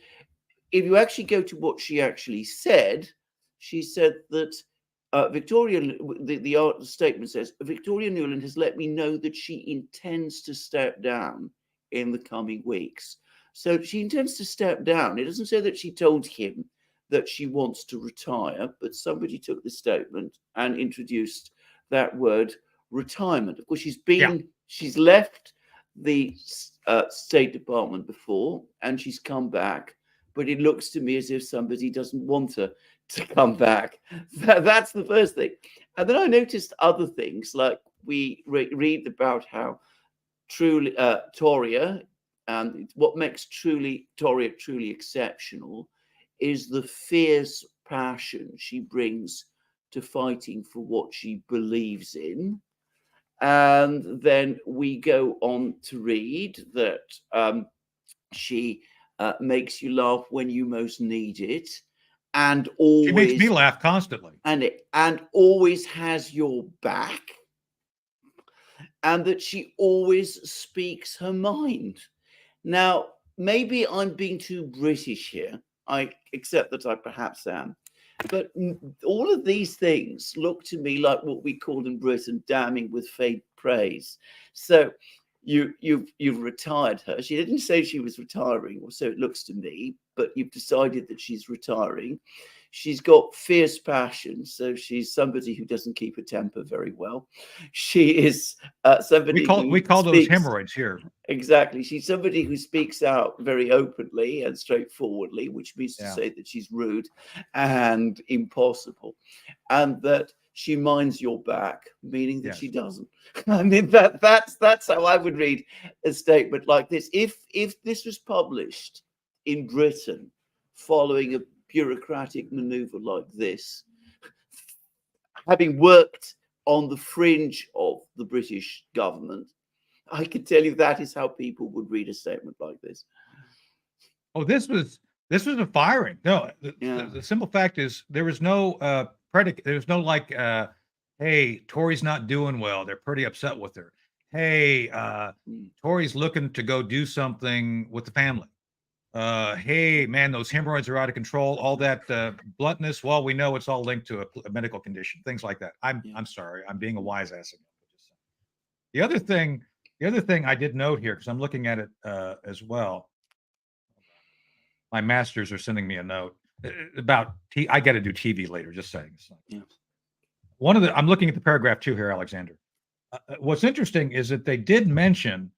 if you actually go to what she actually said, she said that the statement says, Victoria Nuland has let me know that she intends to step down in the coming weeks. So she intends to step down. It doesn't say that she told him that she wants to retire, but somebody took the statement and introduced that word retirement. Of course, she's left the State Department before and she's come back, but it looks to me as if somebody doesn't want her to come back. That's the first thing. And then I noticed other things, like we read about how truly Toria, and what makes Toria truly exceptional is the fierce passion she brings to fighting for what she believes in. And then we go on to read that she makes you laugh when you most need it, and always she makes me laugh constantly, and always has your back, and that she always speaks her mind. Now, maybe I'm being too British here. I accept that I perhaps am. But all of these things look to me like what we call in Britain damning with faint praise. So you've retired her. She didn't say she was retiring, or so it looks to me, but you've decided that she's retiring. She's got fierce passion, so she's somebody who doesn't keep a temper very well. She is somebody we call those hemorrhoids here. Exactly. She's somebody who speaks out very openly and straightforwardly, which means to say that she's rude and impossible, and that she minds your back, meaning that she doesn't. I mean, that's how I would read a statement like this. If this was published in Britain following a bureaucratic maneuver like this, having worked on the fringe of the British government, I can tell you that is how people would read a statement like this. Oh, this was a firing. No, the simple fact is there was no predicate. There was no like, hey, Tori's not doing well. They're pretty upset with her. Hey, Tori's looking to go do something with the family. Hey, man, those hemorrhoids are out of control. All that bluntness. Well, we know it's all linked to a medical condition. Things like that. I'm sorry. I'm being a wise ass again. The other thing I did note here, because I'm looking at it as well. My masters are sending me a note about I got to do TV later. Just saying. Yeah. I'm looking at the paragraph 2 here, Alexander. What's interesting is that they did mention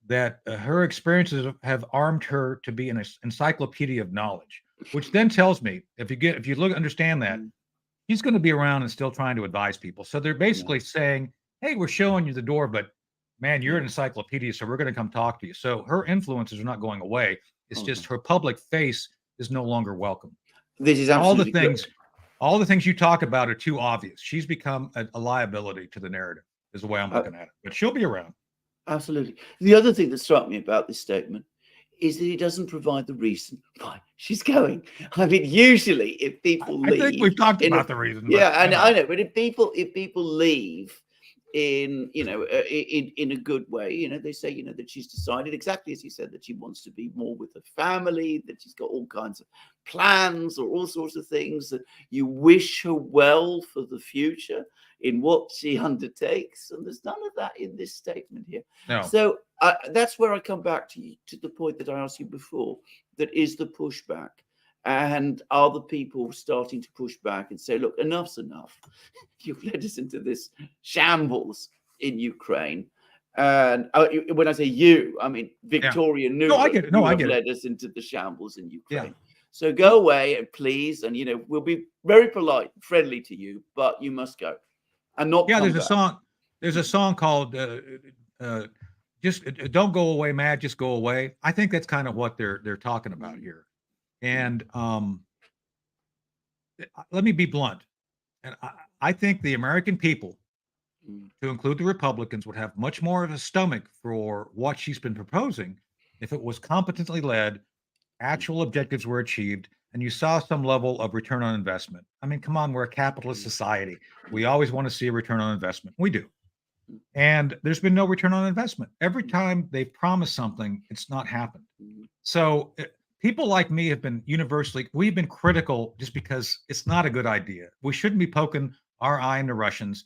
that her experiences have armed her to be an encyclopedia of knowledge, which then tells me if you understand that, he's going to be around and still trying to advise people. So they're basically saying, hey, we're showing you the door, but man, you're an encyclopedia, so we're going to come talk to you. So her influences are not going away. It's just her public face is no longer welcome. This is absolutely all the things you talk about are too obvious. She's become a liability to the narrative, is the way I'm looking at it. But she'll be around. Absolutely. The other thing that struck me about this statement is that it doesn't provide the reason why she's going. I mean, usually if people leave, I think we've talked about the reason. Yeah, I know. But if people leave in in a good way, they say that she's decided exactly as you said, that she wants to be more with her family, that she's got all kinds of plans or all sorts of things, that you wish her well for the future in what she undertakes, and there's none of that in this statement here. No. So that's where I come back to the point that I asked you before, that is the pushback. And are the people starting to push back and say, look, enough's enough. You've led us into this shambles in Ukraine. And when I say you, I mean Victoria Nuland. No, I get it. No, I get it. Led us into the shambles in Ukraine. Yeah. So go away and please, and we'll be very polite, friendly to you, but you must go. And not there's a song called just don't go away, Matt, just go away. I think that's kind of what they're talking about here. And let me be blunt. And I think the American people, to include the Republicans, would have much more of a stomach for what she's been proposing if it was competently led, actual objectives were achieved, and you saw some level of return on investment. I mean, come on, we're a capitalist society. We always want to see a return on investment. We do. And there's been no return on investment. Every time they've promised something, it's not happened. So people like me we've been critical just because it's not a good idea. We shouldn't be poking our eye into Russians.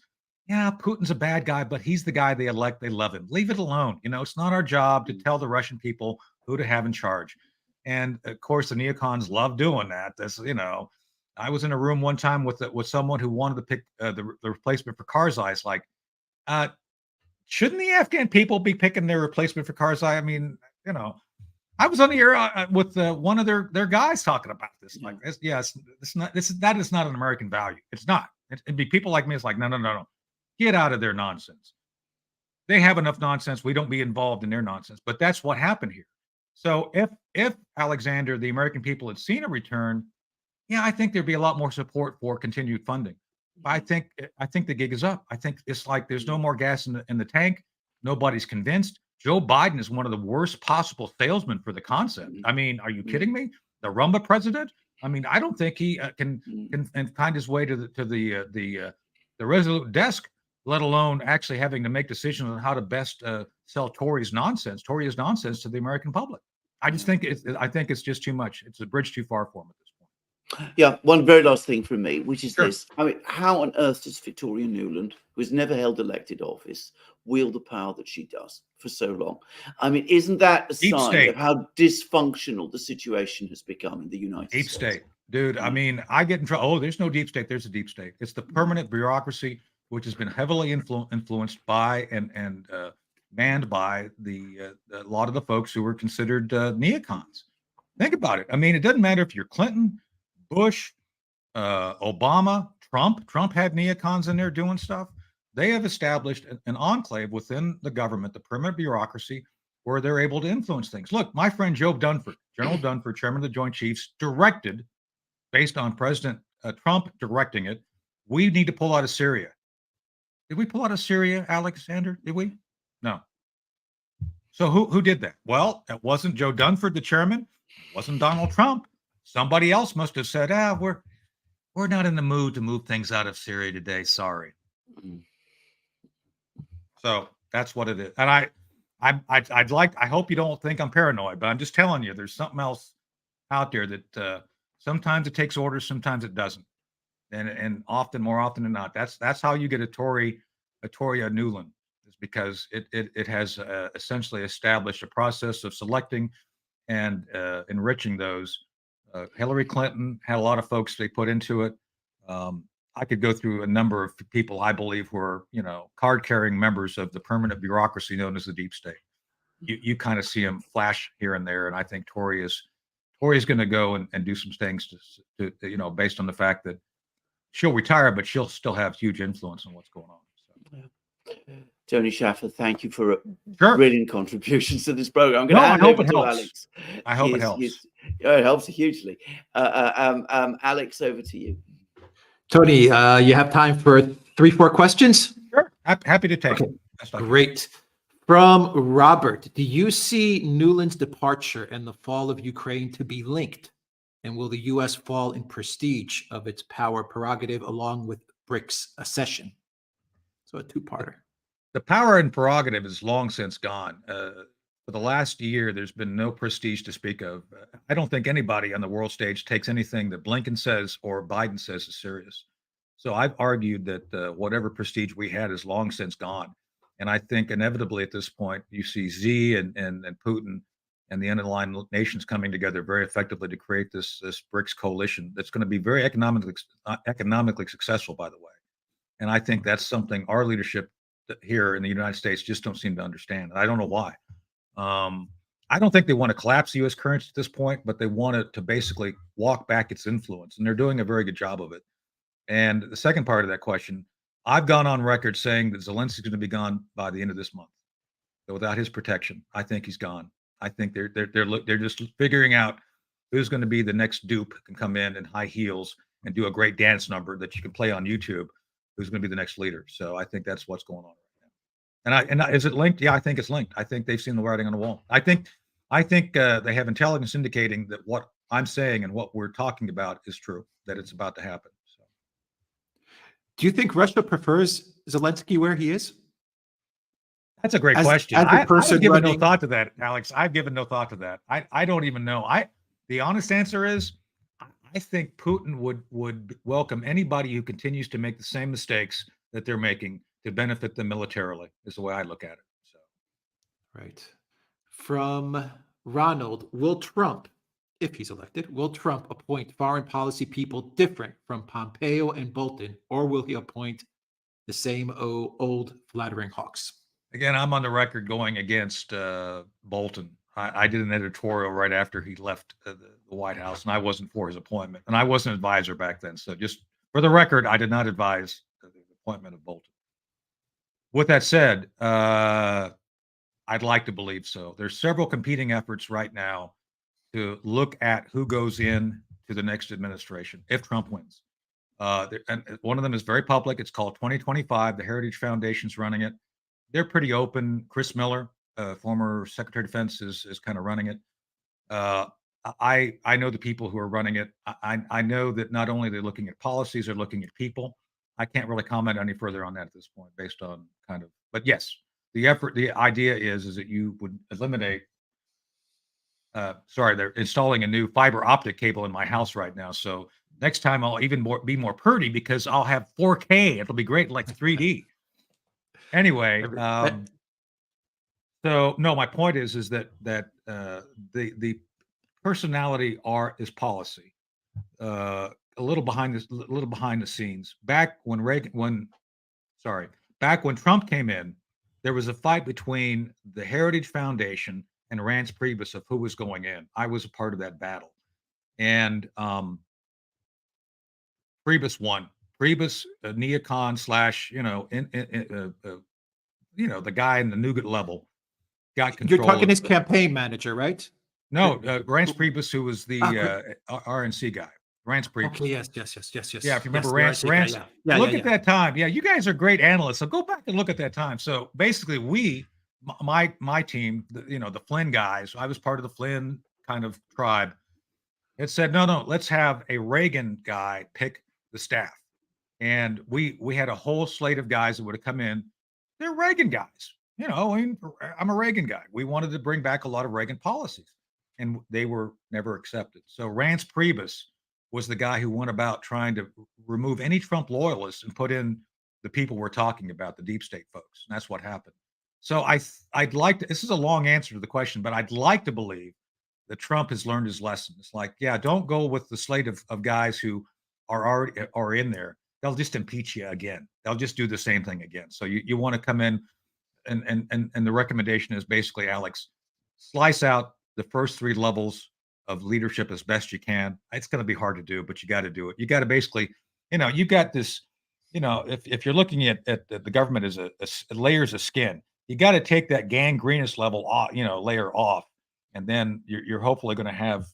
Yeah, Putin's a bad guy, but he's the guy they elect. They love him. Leave it alone. It's not our job to tell the Russian people who to have in charge. And of course, the neocons love doing that. I was in a room one time with someone who wanted to pick the replacement for Karzai. Like, shouldn't the Afghan people be picking their replacement for Karzai? I mean, I was on the air with one of their guys talking about this. Like, that is not an American value. It's not. It'd be people like me. It's like, no. Get out of their nonsense. They have enough nonsense. We don't be involved in their nonsense. But that's what happened here. So if Alexander, the American people, had seen a return, I think there'd be a lot more support for continued funding. I think the gig is up. I think it's like there's no more gas in the tank. Nobody's convinced. Joe Biden is one of the worst possible salesmen for the concept. I mean, are you kidding me? The Rumba president? I mean, I don't think he can find his way to the resolute desk, let alone actually having to make decisions on how to best sell Tory's nonsense to the American public. I just think it's just too much. It's a bridge too far for him at this point. Yeah, one very last thing from me, which is Sure. this. I mean, how on earth does Victoria Nuland, who has never held elected office, wield the power that she does for so long? I mean, isn't that a Deep sign state. of how dysfunctional the situation has become in the United Deep States? state. Dude, I mean, I get in trouble. Oh, there's no deep state. There's a deep state. It's the permanent bureaucracy, which has been heavily influenced by and manned by a lot of the folks who were considered neocons. Think about it. I mean, it doesn't matter if you're Clinton, Bush, Obama, Trump. Trump had neocons in there doing stuff. They have established an enclave within the government, the permanent bureaucracy, where they're able to influence things. Look, my friend Joe Dunford, General Dunford, chairman of the Joint Chiefs, directed, based on President Trump directing it, we need to pull out of Syria. Did we pull out of Syria, Alexander? Did we? No. So who did that? Well, it wasn't Joe Dunford, the chairman. It wasn't Donald Trump. Somebody else must have said, we're not in the mood to move things out of Syria today. Sorry. So that's what it is. And I hope you don't think I'm paranoid, but I'm just telling you, there's something else out there that sometimes it takes orders, sometimes it doesn't. And more often than not, that's how you get a Tory Nuland, is because it has essentially established a process of selecting and enriching those. Hillary Clinton had a lot of folks they put into it. I could go through a number of people I believe were, card-carrying members of the permanent bureaucracy known as the deep state. You kind of see them flash here and there, and I think Tory is going to go and do some things to based on the fact that she'll retire, but she'll still have huge influence on what's going on. So. Yeah. Tony Shaffer, thank you for Sure. brilliant contributions to this program. I'm going to hand over to Alex. I hope it helps. It helps hugely. Alex, over to you. Tony, you have time for 3-4 questions? Sure. Happy to take it. Great. From Robert, do you see Nuland's departure and the fall of Ukraine to be linked? And will the U.S. fall in prestige of its power prerogative along with BRICS accession? So a two-parter. The power and prerogative is long since gone. For the last year, there's been no prestige to speak of. I don't think anybody on the world stage takes anything that Blinken says or Biden says is serious. So I've argued that whatever prestige we had is long since gone. And I think inevitably at this point, you see Xi and Putin and the underlying nations coming together very effectively to create this BRICS coalition that's going to be very economically successful, by the way. And I think that's something our leadership here in the United States just don't seem to understand. And I don't know why. I don't think they want to collapse the U.S. currency at this point, but they want it to basically walk back its influence. And they're doing a very good job of it. And the second part of that question, I've gone on record saying that Zelensky's going to be gone by the end of this month. So without his protection, I think he's gone. I think they're just figuring out who's going to be the next dupe who can come in high heels and do a great dance number that you can play on YouTube. Who's going to be the next leader? So I think that's what's going on right now. And is it linked? Yeah, I think it's linked. I think they've seen the writing on the wall. I think they have intelligence indicating that what I'm saying and what we're talking about is true. That it's about to happen. So. Do you think Russia prefers Zelensky where he is? That's a great question. I've given no thought to that, Alex. I've given no thought to that. I don't even know. The honest answer is, I think Putin would welcome anybody who continues to make the same mistakes that they're making to benefit them militarily, is the way I look at it. So, right. From Ronald, will Trump, if he's elected, will Trump appoint foreign policy people different from Pompeo and Bolton, or will he appoint the same old flattering hawks? Again, I'm on the record going against Bolton. I did an editorial right after he left the White House, and I wasn't for his appointment. And I wasn't an advisor back then. So just for the record, I did not advise the appointment of Bolton. With that said, I'd like to believe so. There's several competing efforts right now to look at who goes in to the next administration if Trump wins. And one of them is very public. It's called 2025. The Heritage Foundation's running it. They're pretty open. Chris Miller, former Secretary of Defense, is kind of running it. I know the people who are running it. I know that not only they're looking at policies, they're looking at people. I can't really comment any further on that at this point, based on but yes, the idea is that you would eliminate. They're installing a new fiber optic cable in my house right now. So next time I'll even be more purdy because I'll have 4K. It'll be great, like 3D. Anyway, so no, my point is that the personality is policy. A little behind the scenes. Back when Trump came in, there was a fight between the Heritage Foundation and Rance Priebus of who was going in. I was a part of that battle, and Priebus won. Priebus, neocon / the guy in the nougat level, got control. You're talking his campaign manager, right? No, Rance Priebus, who was the RNC guy. Rance Priebus. Okay, yes. Yeah, if you remember Rance. Look at that time. Yeah, you guys are great analysts. So go back and look at that time. So basically, we my team, the Flynn guys, I was part of the Flynn kind of tribe. It said, no, let's have a Reagan guy pick the staff. And we had a whole slate of guys that would have come in. They're Reagan guys. I'm a Reagan guy. We wanted to bring back a lot of Reagan policies, and they were never accepted. So Rance Priebus was the guy who went about trying to remove any Trump loyalists and put in the people we're talking about, the deep state folks. And that's what happened. So I'd like to, this is a long answer to the question, but I'd like to believe that Trump has learned his lesson. It's like, yeah, don't go with the slate of guys who are in there. They'll just impeach you again. They'll just do the same thing again. So you want to come in, and the recommendation is basically, Alex, slice out the first 3 levels of leadership as best you can. It's going to be hard to do, but you got to do it. You got to basically, you've got this, if you're looking at the government as a layers of skin, you got to take that gangrenous level off, layer off, and then you're hopefully going to have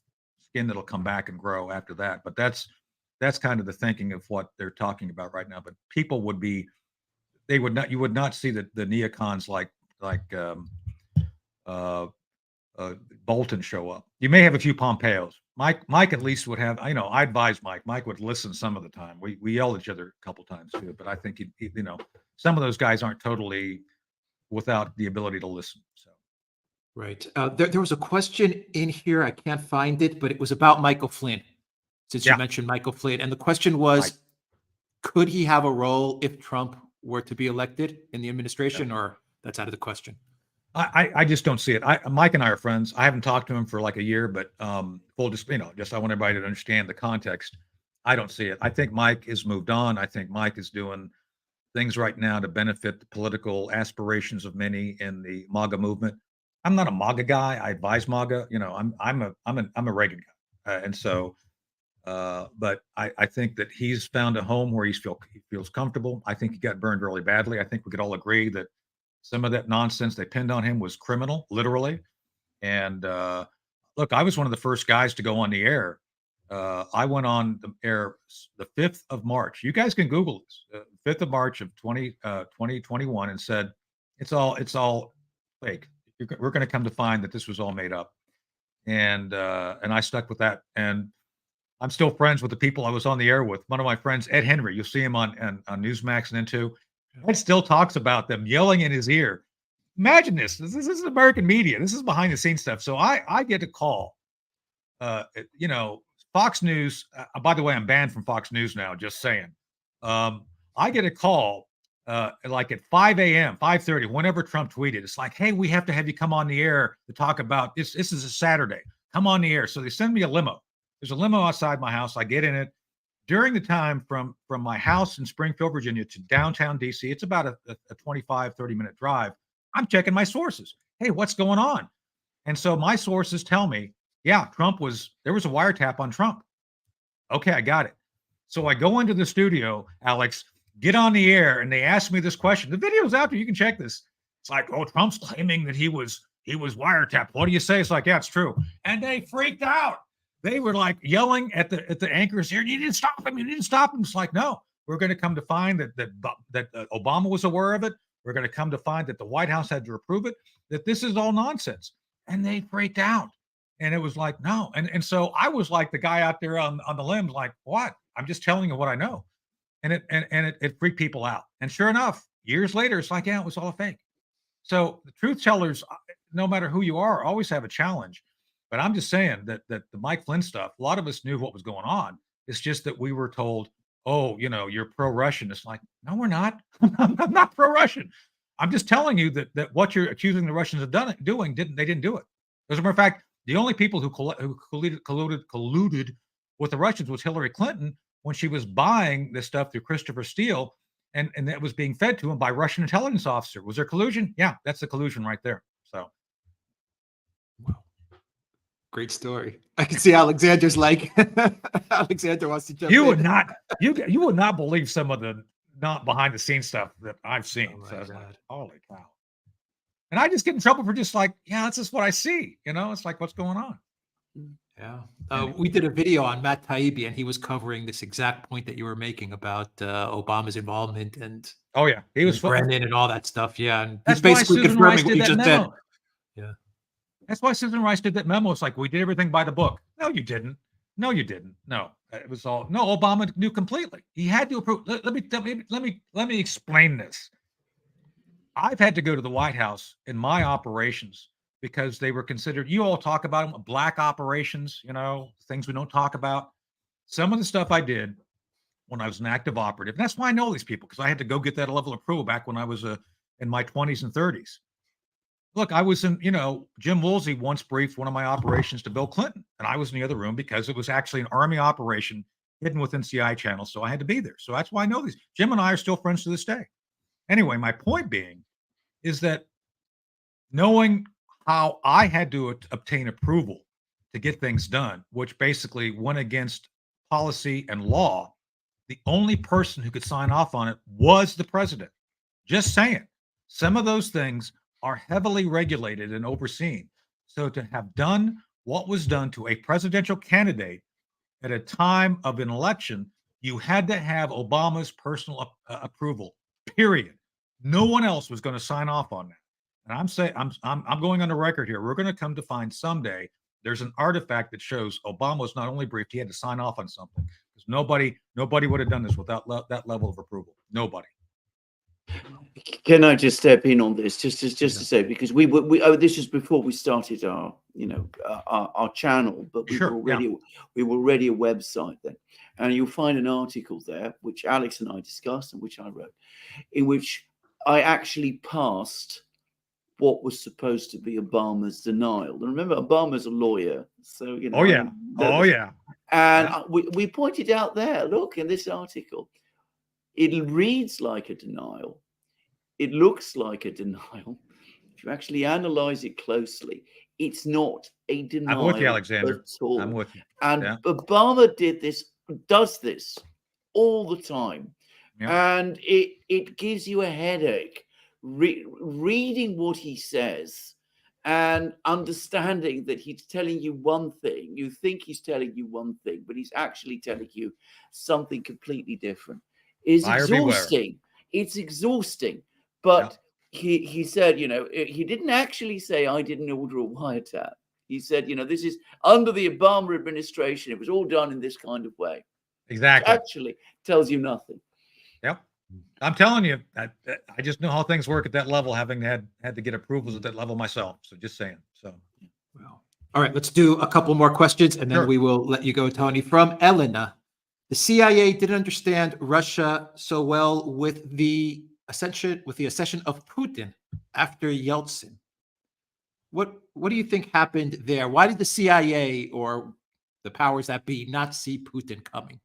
skin that'll come back and grow after that. But that's kind of the thinking of what they're talking about right now. But people you would not see the neocons like Bolton show up. You may have a few Pompeos. Mike at least would have, I advise Mike. Mike would listen some of the time. We yell at each other a couple times too, but I think some of those guys aren't totally without the ability to listen. So. Right. There was a question in here. I can't find it, but it was about Michael Flynn, since you mentioned Michael Flynn. And the question was, could he have a role if Trump were to be elected in the administration, or that's out of the question? I just don't see it. Mike and I are friends. I haven't talked to him for like a year, but I want everybody to understand the context. I don't see it. I think Mike has moved on. I think Mike is doing things right now to benefit the political aspirations of many in the MAGA movement. I'm not a MAGA guy. I advise MAGA. I'm a Reagan guy, and so. But I think that he's found a home where he feels comfortable. I think he got burned really badly. I think we could all agree that some of that nonsense they pinned on him was criminal, literally. And look, I was one of the first guys to go on the air. I went on the air the 5th of March. You guys can Google this. 5th of March of 2021, and said, it's all fake. We're going to come to find that this was all made up. And I stuck with that. And I'm still friends with the people I was on the air with. One of my friends, Ed Henry, you'll see him on Newsmax and N2. Ed still talks about them yelling in his ear. Imagine this. This is American media. This is behind the scenes stuff. So I get a call. Fox News. By the way, I'm banned from Fox News now. Just saying. I get a call like at 5 a.m., 5:30, whenever Trump tweeted. It's like, hey, we have to have you come on the air to talk about this. This is a Saturday. Come on the air. So they send me a limo. There's a limo outside my house. I get in it. During the time from my house in Springfield, Virginia to downtown DC, it's about a 25, 30-minute drive. I'm checking my sources. Hey, what's going on? And so my sources tell me, yeah, there was a wiretap on Trump. Okay, I got it. So I go into the studio, Alex, get on the air, and they ask me this question. The video's out there. You can check this. It's like, oh, Trump's claiming that he was wiretapped. What do you say? It's like, yeah, it's true. And they freaked out. They were like yelling at the anchors here. You need to stop him. You need to stop him. It's like, no, we're going to come to find that Obama was aware of it. We're going to come to find that the White House had to approve it, that this is all nonsense. And they freaked out. And it was like, no. And so I was like the guy out there on the limbs, like, what? I'm just telling you what I know. And it freaked people out. And sure enough, years later, it's like, yeah, it was all a fake. So the truth tellers, no matter who you are, always have a challenge. But I'm just saying that the Mike Flynn stuff, a lot of us knew what was going on. It's just that we were told, oh, you're pro-Russian. It's like, no, we're not. I'm not pro-Russian. I'm just telling you that what you're accusing the Russians of doing, they didn't do it. As a matter of fact, the only people who colluded with the Russians was Hillary Clinton when she was buying this stuff through Christopher Steele, and that was being fed to him by Russian intelligence officer. Was there collusion? Yeah, that's the collusion right there. So. Wow. Great story. I can see Alexander's like, Alexander wants to jump you in. would not believe some of the not behind the scenes stuff that I've seen. Oh, so like, holy cow. And I just get in trouble for just like, yeah, that's just what I see. It's like, what's going on? Yeah. Anyway. We did a video on Matt Taibbi, and he was covering this exact point that you were making about Obama's involvement and Oh yeah, he was. Brennan and all that stuff. Yeah, and he's That's why basically Susan Rice confirming what did you that just said. memo. Yeah. That's why Susan Rice did that memo. It's like we did everything by the book. No, you didn't. No, you didn't. No, it was all. No, Obama knew completely. He had to approve. Let me explain this. I've had to go to the White House in my operations because they were considered. You all talk about them, black operations. You know, things we don't talk about. Some of the stuff I did when I was an active operative. And that's why I know these people, because I had to go get that level of approval back when I was in my 20s and 30s. Look, I was in, Jim Woolsey once briefed one of my operations to Bill Clinton, and I was in the other room because it was actually an Army operation hidden within CI channels, so I had to be there. So that's why I know these. Jim and I are still friends to this day. Anyway, my point being is that knowing how I had to obtain approval to get things done, which basically went against policy and law, the only person who could sign off on it was the president. Just saying. Some of those things are heavily regulated and overseen. So to have done what was done to a presidential candidate at a time of an election, you had to have Obama's personal approval, period. No one else was going to sign off on that. And I'm saying, I'm going on the record here. We're going to come to find someday there's an artifact that shows Obama was not only briefed, he had to sign off on something, because nobody would have done this without that level of approval. Nobody. Can I just step in on this, just to say, because we this was before we started our our channel, but we were already a website then, and you'll find an article there which Alex and I discussed and which I wrote, in which I actually passed what was supposed to be Obama's denial. And remember, Obama's a lawyer, so Oh yeah. And we pointed out there, look, in this article, it reads like a denial. It looks like a denial. If you actually analyze it closely, it's not a denial. I'm with you, Alexander. At all. I'm with you. And Obama does this all the time. Yeah. And it gives you a headache reading what he says and understanding that he's telling you one thing. You think he's telling you one thing, but he's actually telling you something completely different. It's exhausting. It's exhausting. But he said, he didn't actually say, I didn't order a wiretap. He said, this is under the Obama administration. It was all done in this kind of way. Exactly. Which actually tells you nothing. Yep. I'm telling you, I just know how things work at that level, having had to get approvals at that level myself. So just saying. So, well, all right, let's do a couple more questions, and then we will let you go, Tony. From Elena, the CIA didn't understand Russia so well with the accession of Putin after Yeltsin. What do you think happened there? Why did the CIA or the powers that be not see Putin coming?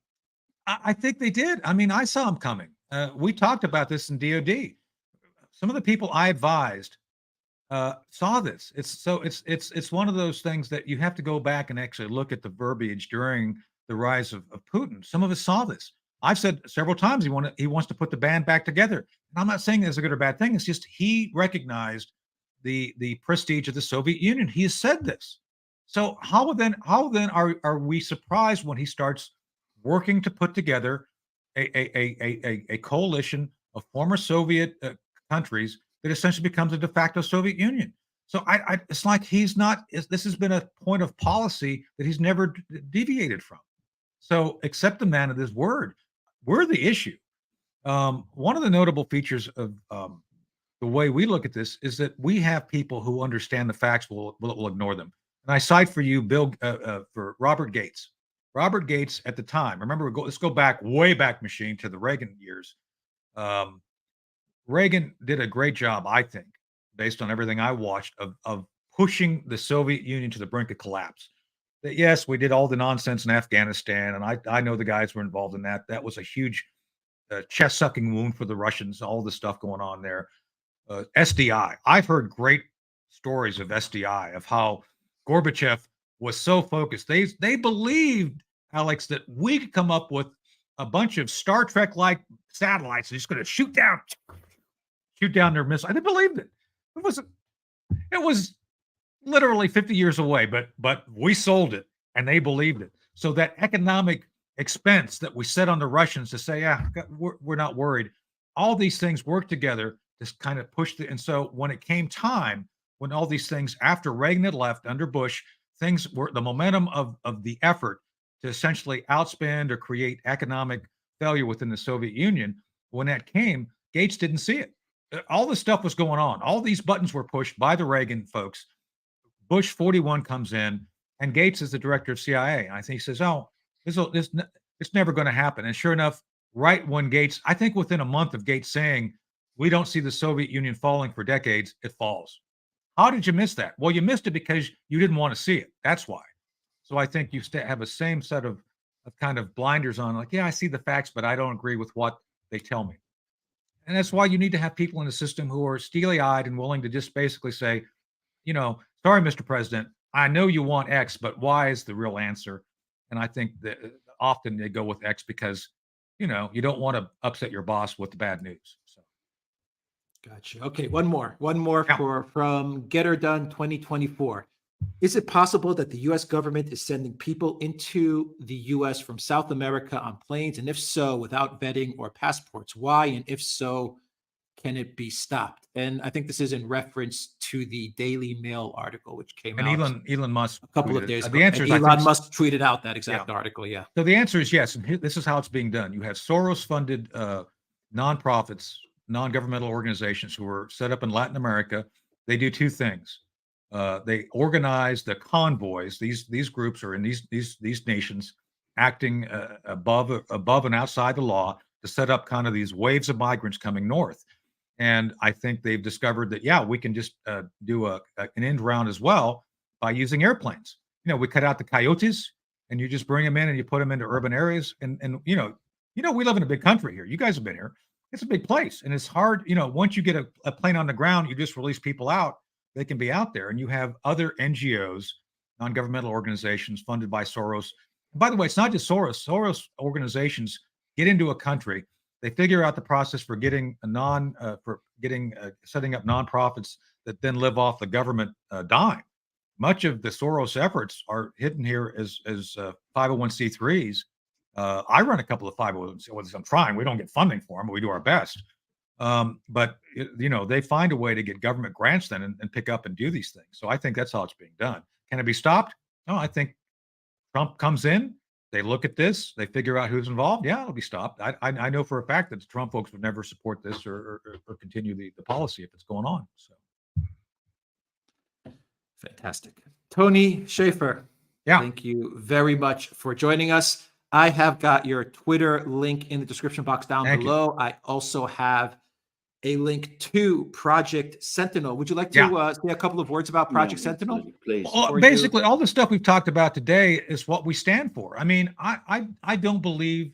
I think they did. I mean, I saw him coming. We talked about this in DOD. Some of the people I advised saw this. It's one of those things that you have to go back and actually look at the verbiage during the rise of Putin. Some of us saw this. I've said several times he wants to put the band back together. And I'm not saying it's a good or bad thing. It's just he recognized the prestige of the Soviet Union. He has said this. So how then are we surprised when he starts working to put together a coalition of former Soviet countries that essentially becomes a de facto Soviet Union? So it's like this has been a point of policy that he's never deviated from. So accept the man of his word. We're the issue. One of the notable features of the way we look at this is that we have people who understand the facts will ignore them. And I cite for you for Robert Gates. Robert Gates at the time, remember, let's go back, way back machine to the Reagan years. Reagan did a great job, I think, based on everything I watched, of pushing the Soviet Union to the brink of collapse. That yes, we did all the nonsense in Afghanistan, and I know the guys were involved in that. That was a huge chest-sucking wound for the Russians, all the stuff going on there. SDI, I've heard great stories of SDI, of how Gorbachev was so focused. They believed, Alex, that we could come up with a bunch of Star Trek-like satellites and just going to shoot down their missiles. They believed it. It was literally 50 years away, but we sold it. and they believed it. So that economic expense that we set on the Russians to say, yeah, we're not worried, all these things work together to kind of push and so when it came time, when all these things after Reagan had left under Bush, things were the momentum of the effort to essentially outspend or create economic failure within the Soviet Union. When that came, Gates didn't see it. All this stuff was going on. All these buttons were pushed by the Reagan folks. Bush 41 comes in, and Gates is the director of CIA. And I think he says, "Oh, it's never going to happen." And sure enough, right when Gates, I think within a month of Gates saying, "We don't see the Soviet Union falling for decades," it falls. How did you miss that? Well, you missed it because you didn't want to see it. That's why. So I think you have a same set of kind of blinders on, like, yeah, I see the facts, but I don't agree with what they tell me. And that's why you need to have people in the system who are steely-eyed and willing to just basically say, sorry, Mr. President, I know you want X, but Y is the real answer. And I think that often they go with X because, you don't want to upset your boss with the bad news. So. Gotcha. Okay, one more Yeah. from Get Her Done 2024. Is it possible that the U.S. government is sending people into the U.S. from South America on planes? And if so, without vetting or passports, why? And if so, can it be stopped? And I think this is in reference to the Daily Mail article, which came And out Elon Musk a couple of tweeted it. days ago. The answer And is, Elon Musk tweeted out that exact article. Yeah. So the answer is yes. And this is how it's being done. You have Soros-funded nonprofits, non-governmental organizations who are set up in Latin America. They do two things. They organize the convoys. These groups are in these nations acting above and outside the law to set up kind of these waves of migrants coming north. And I think they've discovered that, yeah, we can just do an end round as well by using airplanes. We cut out the coyotes and you just bring them in and you put them into urban areas. And we live in a big country here. You guys have been here. It's a big place. And it's hard, once you get a plane on the ground, you just release people out. They can be out there. And you have other NGOs, non-governmental organizations funded by Soros. And by the way, it's not just Soros. Soros organizations get into a country. They figure out the process for getting setting up nonprofits that then live off the government dime. Much of the Soros efforts are hidden here as 501c3s. I run a couple of 501c3s. I'm trying. We don't get funding for them, but we do our best. But they find a way to get government grants then and pick up and do these things. So I think that's how it's being done. Can it be stopped? No, I think Trump comes in. They look at this, they figure out who's involved. Yeah, it'll be stopped. I know for a fact that the Trump folks would never support this or continue the policy if it's going on. So, fantastic. Tony Shaffer, yeah, thank you very much for joining us. I have got your Twitter link in the description box down below. I also have a link to Project Sentinel. Would you like to say a couple of words about Project Sentinel? Please. Well, basically, all the stuff we've talked about today is what we stand for. I mean, I don't believe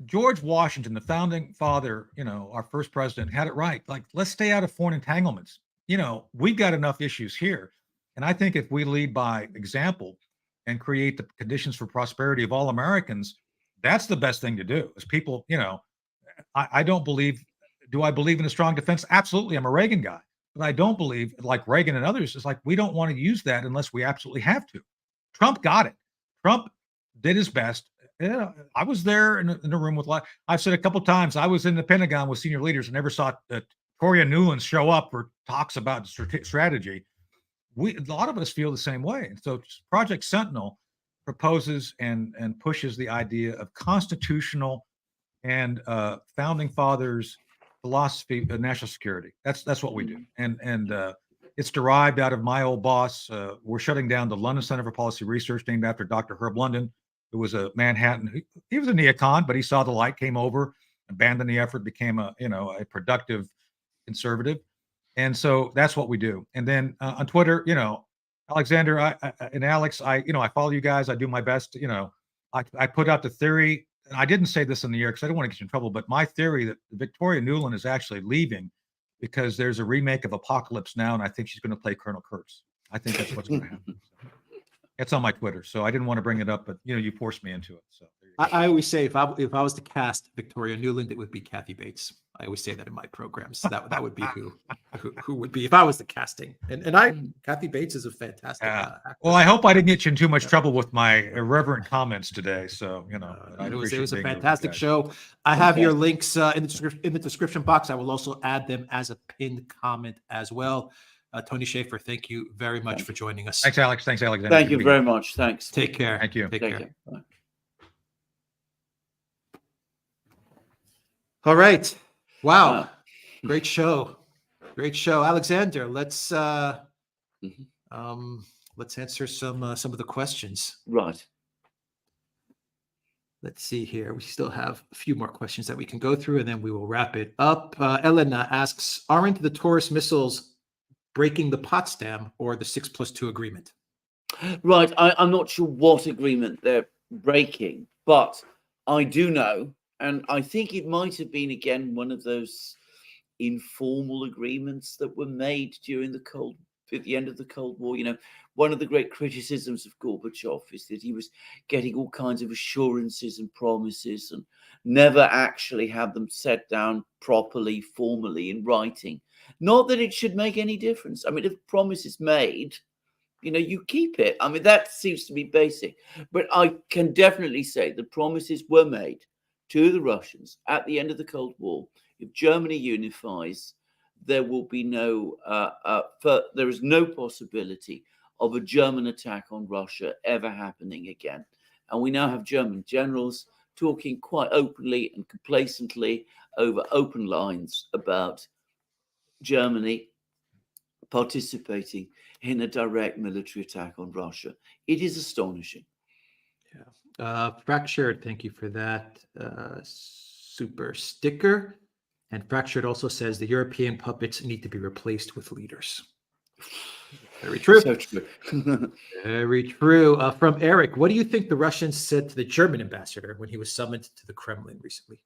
George Washington, the founding father, our first president, had it right. Like, let's stay out of foreign entanglements. We've got enough issues here. And I think if we lead by example and create the conditions for prosperity of all Americans, that's the best thing to do. Is people, I don't believe. Do I believe in a strong defense? Absolutely. I'm a Reagan guy, but I don't believe, like Reagan and others, it's like we don't want to use that unless we absolutely have to. Trump got it. Trump did his best. I was there in a room with. I've said a couple of times I was in the Pentagon with senior leaders and never saw Nuland show up for talks about strategy. A lot of us feel the same way. And so Project Sentinel proposes and pushes the idea of constitutional and founding fathers philosophy of national security. That's what we do. And it's derived out of my old boss. We're shutting down the London Center for Policy Research, named after Dr. Herb London, who was a Manhattan. He was a neocon, but he saw the light, came over, abandoned the effort, became a productive conservative. And so that's what we do. And then on Twitter, Alexander and Alex, I follow you guys. I do my best. I put out the theory. And I didn't say this in the air because I don't want to get you in trouble, but my theory that Victoria Nuland is actually leaving because there's a remake of Apocalypse Now, and I think she's going to play Colonel Kurtz. I think that's what's going to happen. It's on my Twitter, so I didn't want to bring it up, but you forced me into it. So there you go. I always say if I was to cast Victoria Nuland, it would be Kathy Bates. I always say that in my programs. That would be who would be if I was the casting. And Kathy Bates is a fantastic actor. Well, I hope I didn't get you in too much trouble with my irreverent comments today. So I it was appreciate a being here with you fantastic guys. show. I have your links in the description box. I will also add them as a pinned comment as well. Tony Shaffer, thank you very much for joining us. Thanks, Alex. Thanks, Alexander. Thank you very much. Thanks. Take care. Thank you. Take care. Bye. All right. Wow. Great show. Great show. Alexander, let's answer some of the questions. Right. Let's see here. We still have a few more questions that we can go through, and then we will wrap it up. Elena asks, aren't the Taurus missiles breaking the Potsdam or the 6+2 agreement? Right. I'm not sure what agreement they're breaking, but I do know, and I think it might have been, again, one of those informal agreements that were made at the end of the Cold War. One of the great criticisms of Gorbachev is that he was getting all kinds of assurances and promises and never actually had them set down properly, formally in writing. Not that it should make any difference. I mean, if a promise is made, you keep it. I mean, that seems to be basic. But I can definitely say the promises were made to the Russians at the end of the Cold War. If Germany unifies, there will be there is no possibility of a German attack on Russia ever happening again. And we now have German generals talking quite openly and complacently over open lines about Germany participating in a direct military attack on Russia. It is astonishing. Yeah. Fractured, thank you for that super sticker. And Fractured also says the European puppets need to be replaced with leaders. Very true. So true. Very true. From Eric, what do you think the Russians said to the German ambassador when he was summoned to the Kremlin recently?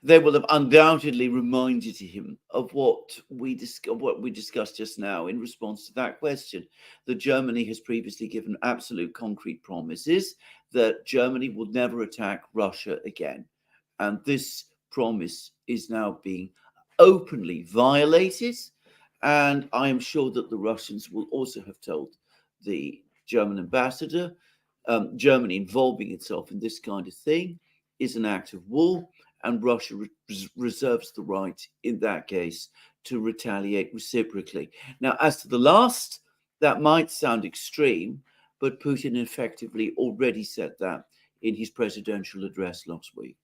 They will have undoubtedly reminded him of what we discussed just now in response to that question. That Germany has previously given absolute concrete promises that Germany will never attack Russia again. And this promise is now being openly violated. And I am sure that the Russians will also have told the German ambassador, Germany involving itself in this kind of thing is an act of war, and Russia reserves the right in that case to retaliate reciprocally. Now, as to the last, that might sound extreme, but Putin effectively already said that in his presidential address last week.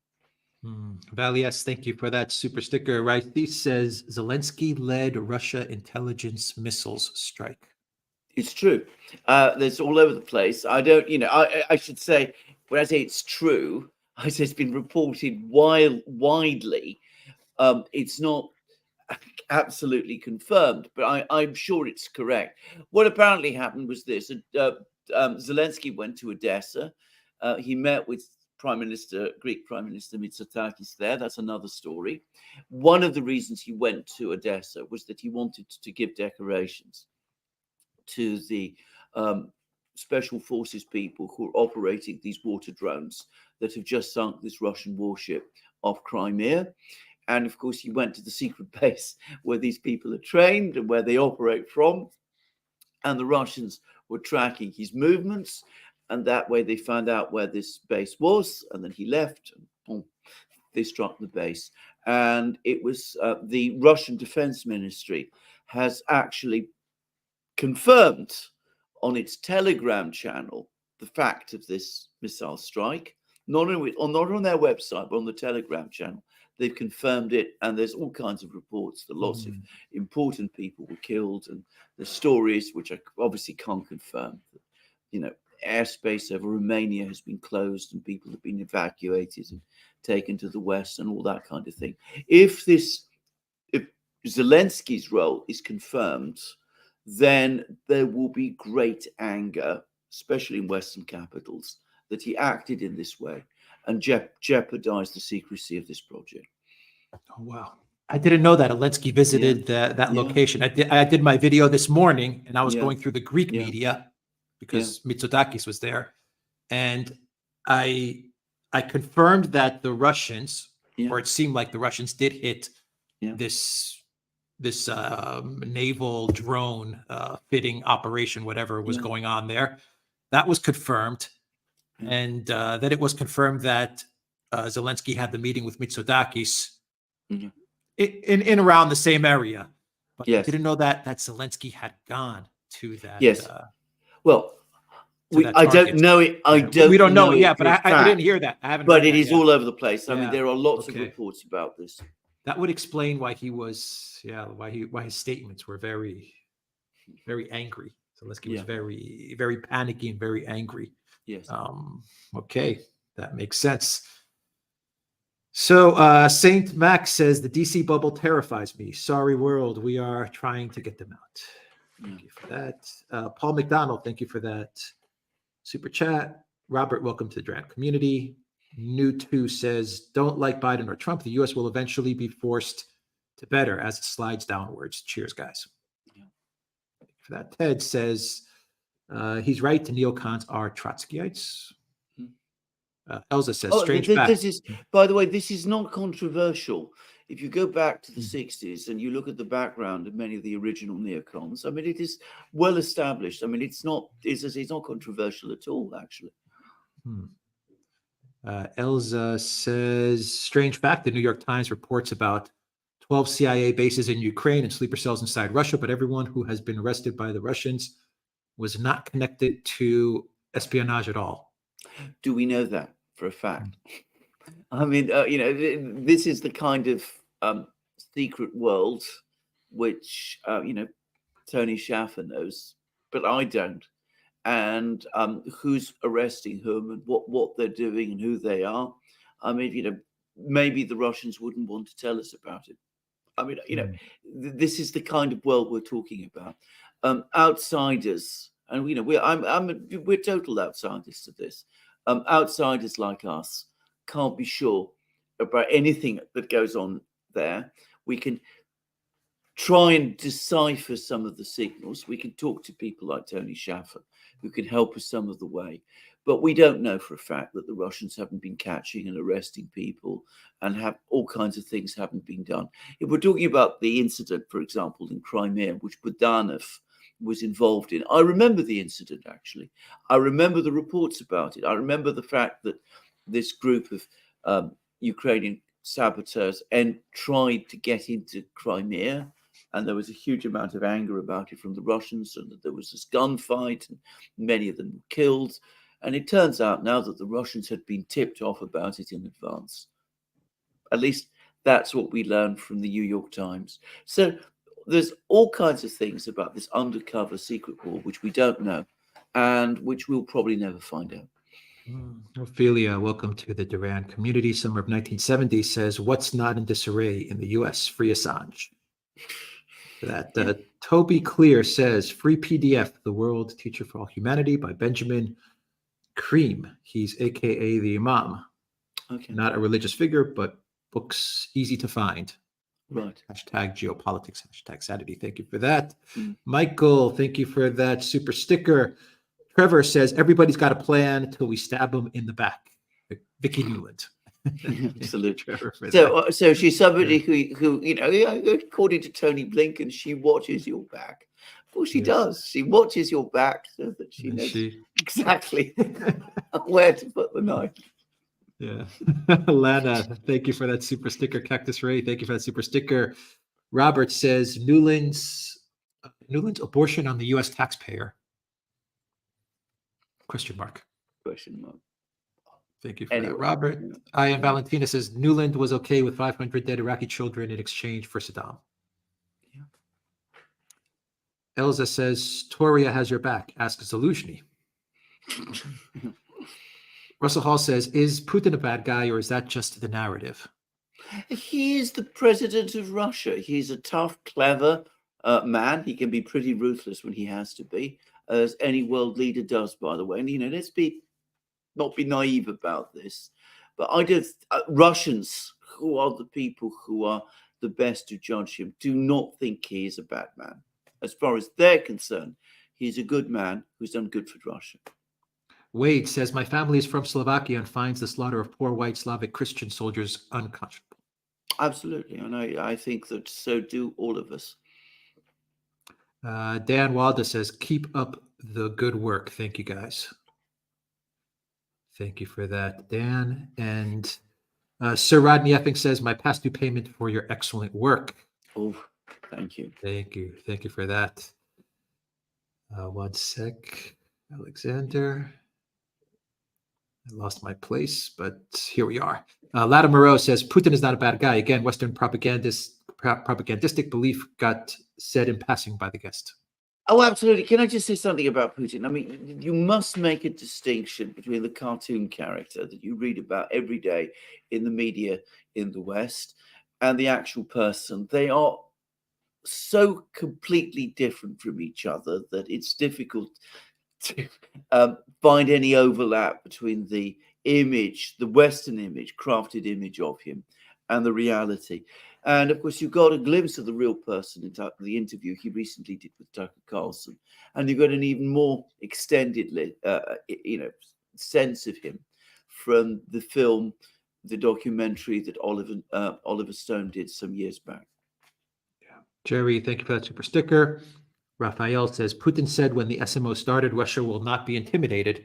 Valias, thank you for that super sticker. Right, he says Zelensky led Russia intelligence missiles strike. It's true. There's all over the place. I don't, I should say, when I say it's true, I say it's been reported widely. It's not absolutely confirmed, but I'm sure it's correct. What apparently happened was this. Zelensky went to Odessa. He met with Greek Prime Minister Mitsotakis there. That's another story. One of the reasons he went to Odessa was that he wanted to give decorations to the special forces people who are operating these water drones that have just sunk this Russian warship off Crimea. And of course, he went to the secret base where these people are trained and where they operate from. And the Russians were tracking his movements. And that way they found out where this base was. And then he left. And boom, they struck the base. And it was the Russian Defense Ministry has actually confirmed on its Telegram channel the fact of this missile strike, not on their website, but on the Telegram channel. They've confirmed it, and there's all kinds of reports that lots of important people were killed, and the stories, which I obviously can't confirm, airspace over Romania has been closed and people have been evacuated and taken to the west and all that kind of thing. If Zelensky's role is confirmed, then there will be great anger, especially in Western capitals, that he acted in this way and jeopardized the secrecy of this project. Oh, wow. I didn't know that Zelensky visited that location. I did my video this morning, and I was going through the Greek media because Mitsotakis was there. And I I confirmed that the Russians, Yeah. or it seemed like the Russians did hit Yeah. this naval drone fitting operation, whatever was Yeah. going on there. That was confirmed. Yeah. And then it was confirmed that Zelensky had the meeting with Mitsotakis Yeah. in around the same area. But I Yes. didn't know that Zelensky had gone to that. Yes. Well, that I don't target. know it. I Yeah, don't. we don't know it it yet, but for a I didn't fact, hear that. I haven't but heard it that is yet. all over the place. I mean, Yeah. there are lots of Okay. reports about this. That would explain why he was, why his statements were very, very angry. Zelensky was Yeah. very, very panicky and very angry. Yes. Okay, that makes sense. So Saint Max says the DC bubble terrifies me. Sorry, world. We are trying to get them out. Thank you for that. Paul McDonald, thank you for that super chat. Robert, welcome to the Duran community. New2 says, don't like Biden or Trump. The U.S. will eventually be forced to better as it slides downwards. Cheers, guys. Yeah. Thank you for that. Ted says, he's right. The neocons are Trotskyites. Elza says, strange fact. This is, by the way, this is not controversial. If you go back to the 60s and you look at the background of many of the original neocons, I mean, it is well established. I mean, it's not controversial at all, actually. Elza says, strange fact, the New York Times reports about 12 CIA bases in Ukraine and sleeper cells inside Russia, but everyone who has been arrested by the Russians was not connected to espionage at all. Do we know that for a fact? I mean, this is the kind of secret world which, Tony Shaffer knows, but I don't. And who's arresting whom and what they're doing and who they are. I mean, maybe the Russians wouldn't want to tell us about it. I mean, this is the kind of world we're talking about. Outsiders, and we're total outsiders to this. Outsiders like us can't be sure about anything that goes on there. We can try and decipher some of the signals. We can talk to people like Tony Shaffer, who can help us some of the way. But we don't know for a fact that the Russians haven't been catching and arresting people and have all kinds of things haven't been done. If we're talking about the incident, for example, in Crimea, which Budanov was involved in, I remember the incident, actually. I remember the reports about it. I remember the fact that this group of Ukrainian saboteurs tried to get into Crimea, and there was a huge amount of anger about it from the Russians, and that there was this gunfight, and many of them were killed. And it turns out now that the Russians had been tipped off about it in advance. At least that's what we learned from the New York Times. So there's all kinds of things about this undercover secret war which we don't know, and which we'll probably never find out. Ophelia, welcome to the Duran community. Summer of 1970 says, what's not in disarray in the U.S.? Free Assange. Toby Clear says, free PDF, The World Teacher for All Humanity by Benjamin Cream. He's AKA the Imam. Okay. Not a religious figure, but books easy to find. Right. Hashtag geopolitics, hashtag sanity. Thank you for that. Michael, thank you for that super sticker. Trevor says, everybody's got a plan till we stab them in the back. Vicky Nuland. Absolutely. So she's somebody who, according to Tony Blinken, she watches your back. Well, she does. She watches your back so that she knows exactly where to put the knife. Yeah. Lana, thank you for that super sticker. Cactus Ray, thank you for that super sticker. Robert says, Nuland's abortion on the U.S. taxpayer? Question mark. Thank you for that, Robert. I am Valentina says, Nuland was okay with 500 dead Iraqi children in exchange for Saddam. Yeah. Elza says, Toria has your back. Ask Zaluzhny. Russell Hall says, is Putin a bad guy, or is that just the narrative? He is the president of Russia. He's a tough, clever man. He can be pretty ruthless when he has to be, as any world leader does, by the way. And, let's not be naive about this. But Russians, who are the people who are the best to judge him, do not think he is a bad man. As far as they're concerned, he's a good man who's done good for Russia. Wade says, my family is from Slovakia and finds the slaughter of poor white Slavic Christian soldiers unconscionable. Absolutely. And I think that so do all of us. Dan Walda says, keep up the good work. Thank you, guys. Thank you for that, Dan. And Sir Rodney Epping says, my past due payment for your excellent work. Oh, thank you. Thank you. Thank you for that. 1 sec, Alexander. I lost my place, but here we are. Lada Moreau says, Putin is not a bad guy. Again, Western propagandistic belief got said in passing by the guest. Oh, absolutely. Can I just say something about Putin? I mean, you must make a distinction between the cartoon character that you read about every day in the media in the West and the actual person. They are so completely different from each other that it's difficult to find any overlap between the image, the Western image, crafted image of him, and the reality. And of course, you got a glimpse of the real person in the interview he recently did with Tucker Carlson, and you got an even more extended, sense of him from the film, the documentary that Oliver Stone did some years back. Yeah. Jerry, thank you for that super sticker. Raphael says, Putin said when the SMO started, Russia will not be intimidated.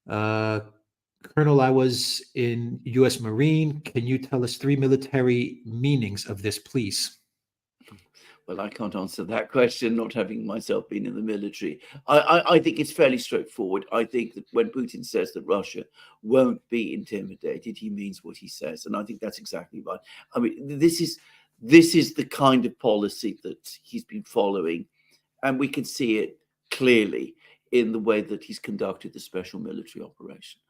Colonel, I was in U.S. Marine. Can you tell us 3 military meanings of this, please? Well, I can't answer that question, not having myself been in the military. I think it's fairly straightforward. I think that when Putin says that Russia won't be intimidated, he means what he says. And I think that's exactly right. I mean, this is the kind of policy that he's been following. And we can see it clearly in the way that he's conducted the special military operation.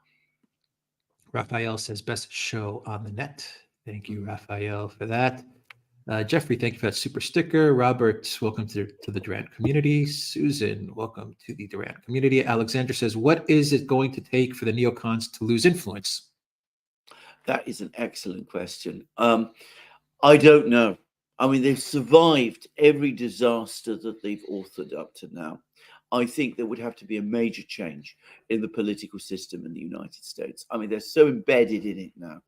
Raphael says, best show on the net. Thank you, Raphael, for that. Jeffrey, thank you for that super sticker. Robert, welcome to the Duran community. Susan, welcome to the Duran community. Alexander says, what is it going to take for the neocons to lose influence? That is an excellent question. I don't know. I mean, they've survived every disaster that they've authored up to now. I think there would have to be a major change in the political system in the United States. I mean, they're so embedded in it now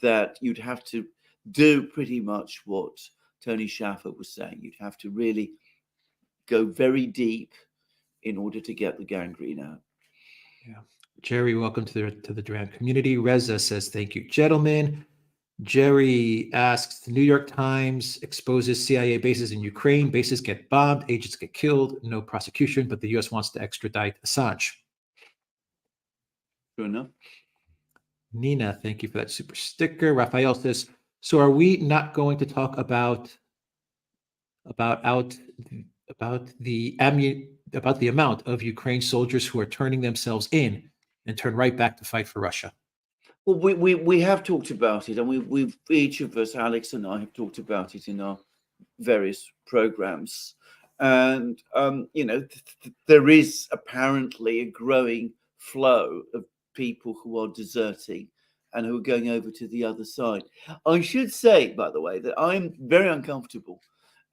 that you'd have to do pretty much what Tony Shaffer was saying. You'd have to really go very deep in order to get the gangrene out. Yeah. Jerry, welcome to the Duran community. Reza says, thank you, gentlemen. Jerry asks, the New York Times exposes CIA bases in Ukraine. Bases get bombed, agents get killed, no prosecution, but the U.S. wants to extradite Assange. True enough. Nina, thank you for that super sticker. Raphael says, so are we not going to talk about the amount of Ukraine soldiers who are turning themselves in and turn right back to fight for Russia? Well, we have talked about it, and we've each of us, Alex and I, have talked about it in our various programs. And there is apparently a growing flow of people who are deserting and who are going over to the other side. I should say, by the way, that I'm very uncomfortable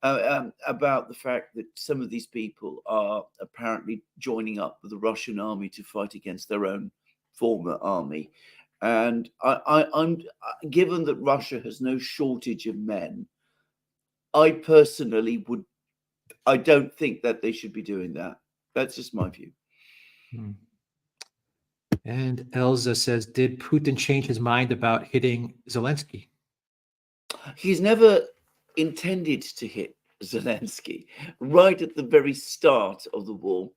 about the fact that some of these people are apparently joining up with the Russian army to fight against their own former army. And I'm given that Russia has no shortage of men, I personally I don't think that they should be doing that. That's just my view. And Elza says, did Putin change his mind about hitting Zelensky? He's never intended to hit Zelensky. Right at the very start of the war,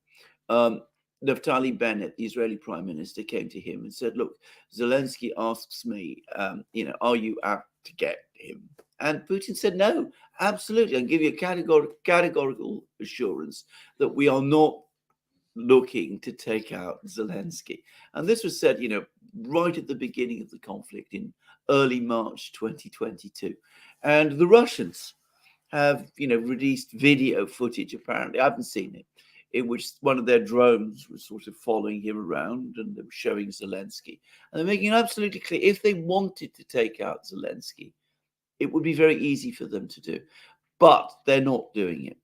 Naftali Bennett, the Israeli prime minister, came to him and said, look, Zelensky asks me, are you out to get him? And Putin said, no, absolutely. I'll give you a categorical assurance that we are not looking to take out Zelensky. And this was said, right at the beginning of the conflict in early March 2022. And the Russians have, released video footage, apparently. I haven't seen it, in which one of their drones was sort of following him around, and they were showing Zelensky. And they're making it absolutely clear, if they wanted to take out Zelensky, it would be very easy for them to do. But they're not doing it.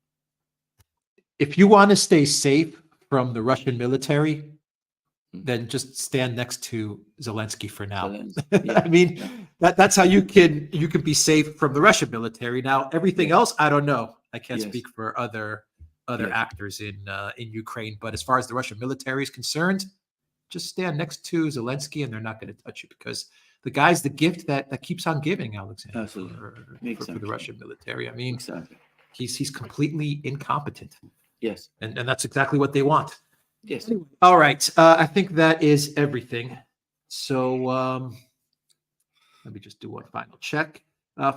If you want to stay safe from the Russian military, then just stand next to Zelensky for now. Zelensky, yeah, I mean, yeah. that's how you can be safe from the Russian military. Now, everything else, I don't know. I can't Yes. speak for other Yes. actors in Ukraine, but as far as the Russian military is concerned, just stand next to Zelensky, and they're not going to touch you, because the guy's the gift that keeps on giving, Alexander, Absolutely. for Exactly. the Russian military. I mean, Exactly. he's completely incompetent, Yes. and that's exactly what they want. Yes. All right, I think that is everything. So let me just do one final check.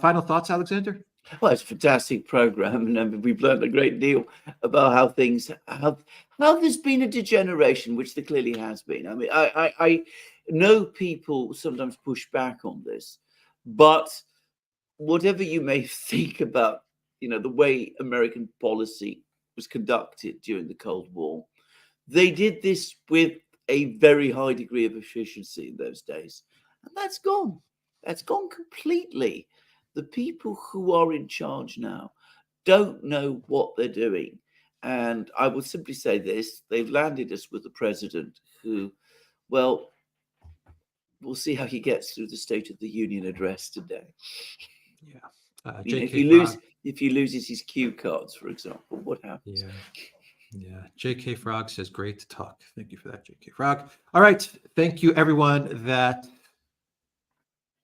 Final thoughts, Alexander? Well, it's a fantastic program, and we've learned a great deal about how things have how there's been a degeneration, which there clearly has been. I mean, I know people sometimes push back on this, but whatever you may think about, the way American policy was conducted during the Cold War, they did this with a very high degree of efficiency in those days, and that's gone. That's gone completely. The people who are in charge now don't know what they're doing. And I would simply say this: they've landed us with a president who, well, we'll see how he gets through the State of the Union address today. Yeah. If he loses his cue cards, for example, what happens? Yeah. JK Frog says, great to talk. Thank you for that, JK Frog. All right. Thank you, everyone that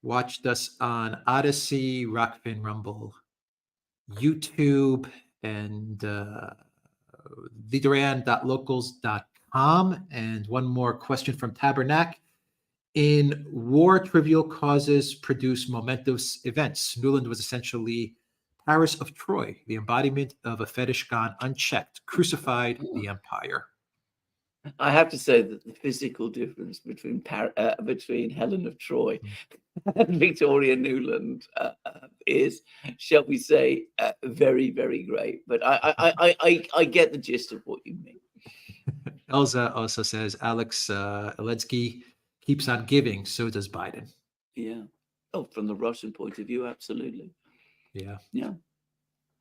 watched us on Odyssey, Rockfin Rumble, YouTube, and theduran.locals.com. And one more question from Tabernac. In war, trivial causes produce momentous events. Nuland was essentially Paris of Troy, the embodiment of a fetish gone unchecked, crucified the empire. I have to say that the physical difference between Helen of Troy and Victoria Nuland is, shall we say, very, very great. But I get the gist of what you mean. Elza also says, Alex Zelensky keeps on giving, so does Biden. Yeah. Oh, from the Russian point of view, absolutely. Yeah. Yeah.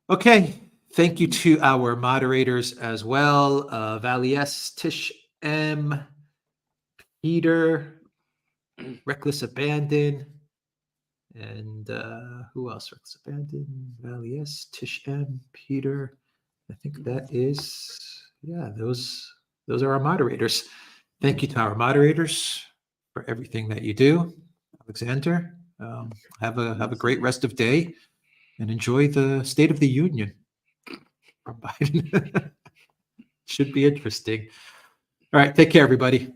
Okay. Thank you to our moderators as well. Valies, Tish M, Peter, Reckless Abandon, and who else? Reckless Abandon, Valies, Tish M, Peter. I think that is, those are our moderators. Thank you to our moderators for everything that you do. Alexander, have a great rest of day and enjoy the State of the Union from Biden. Should be interesting. All right, take care, everybody.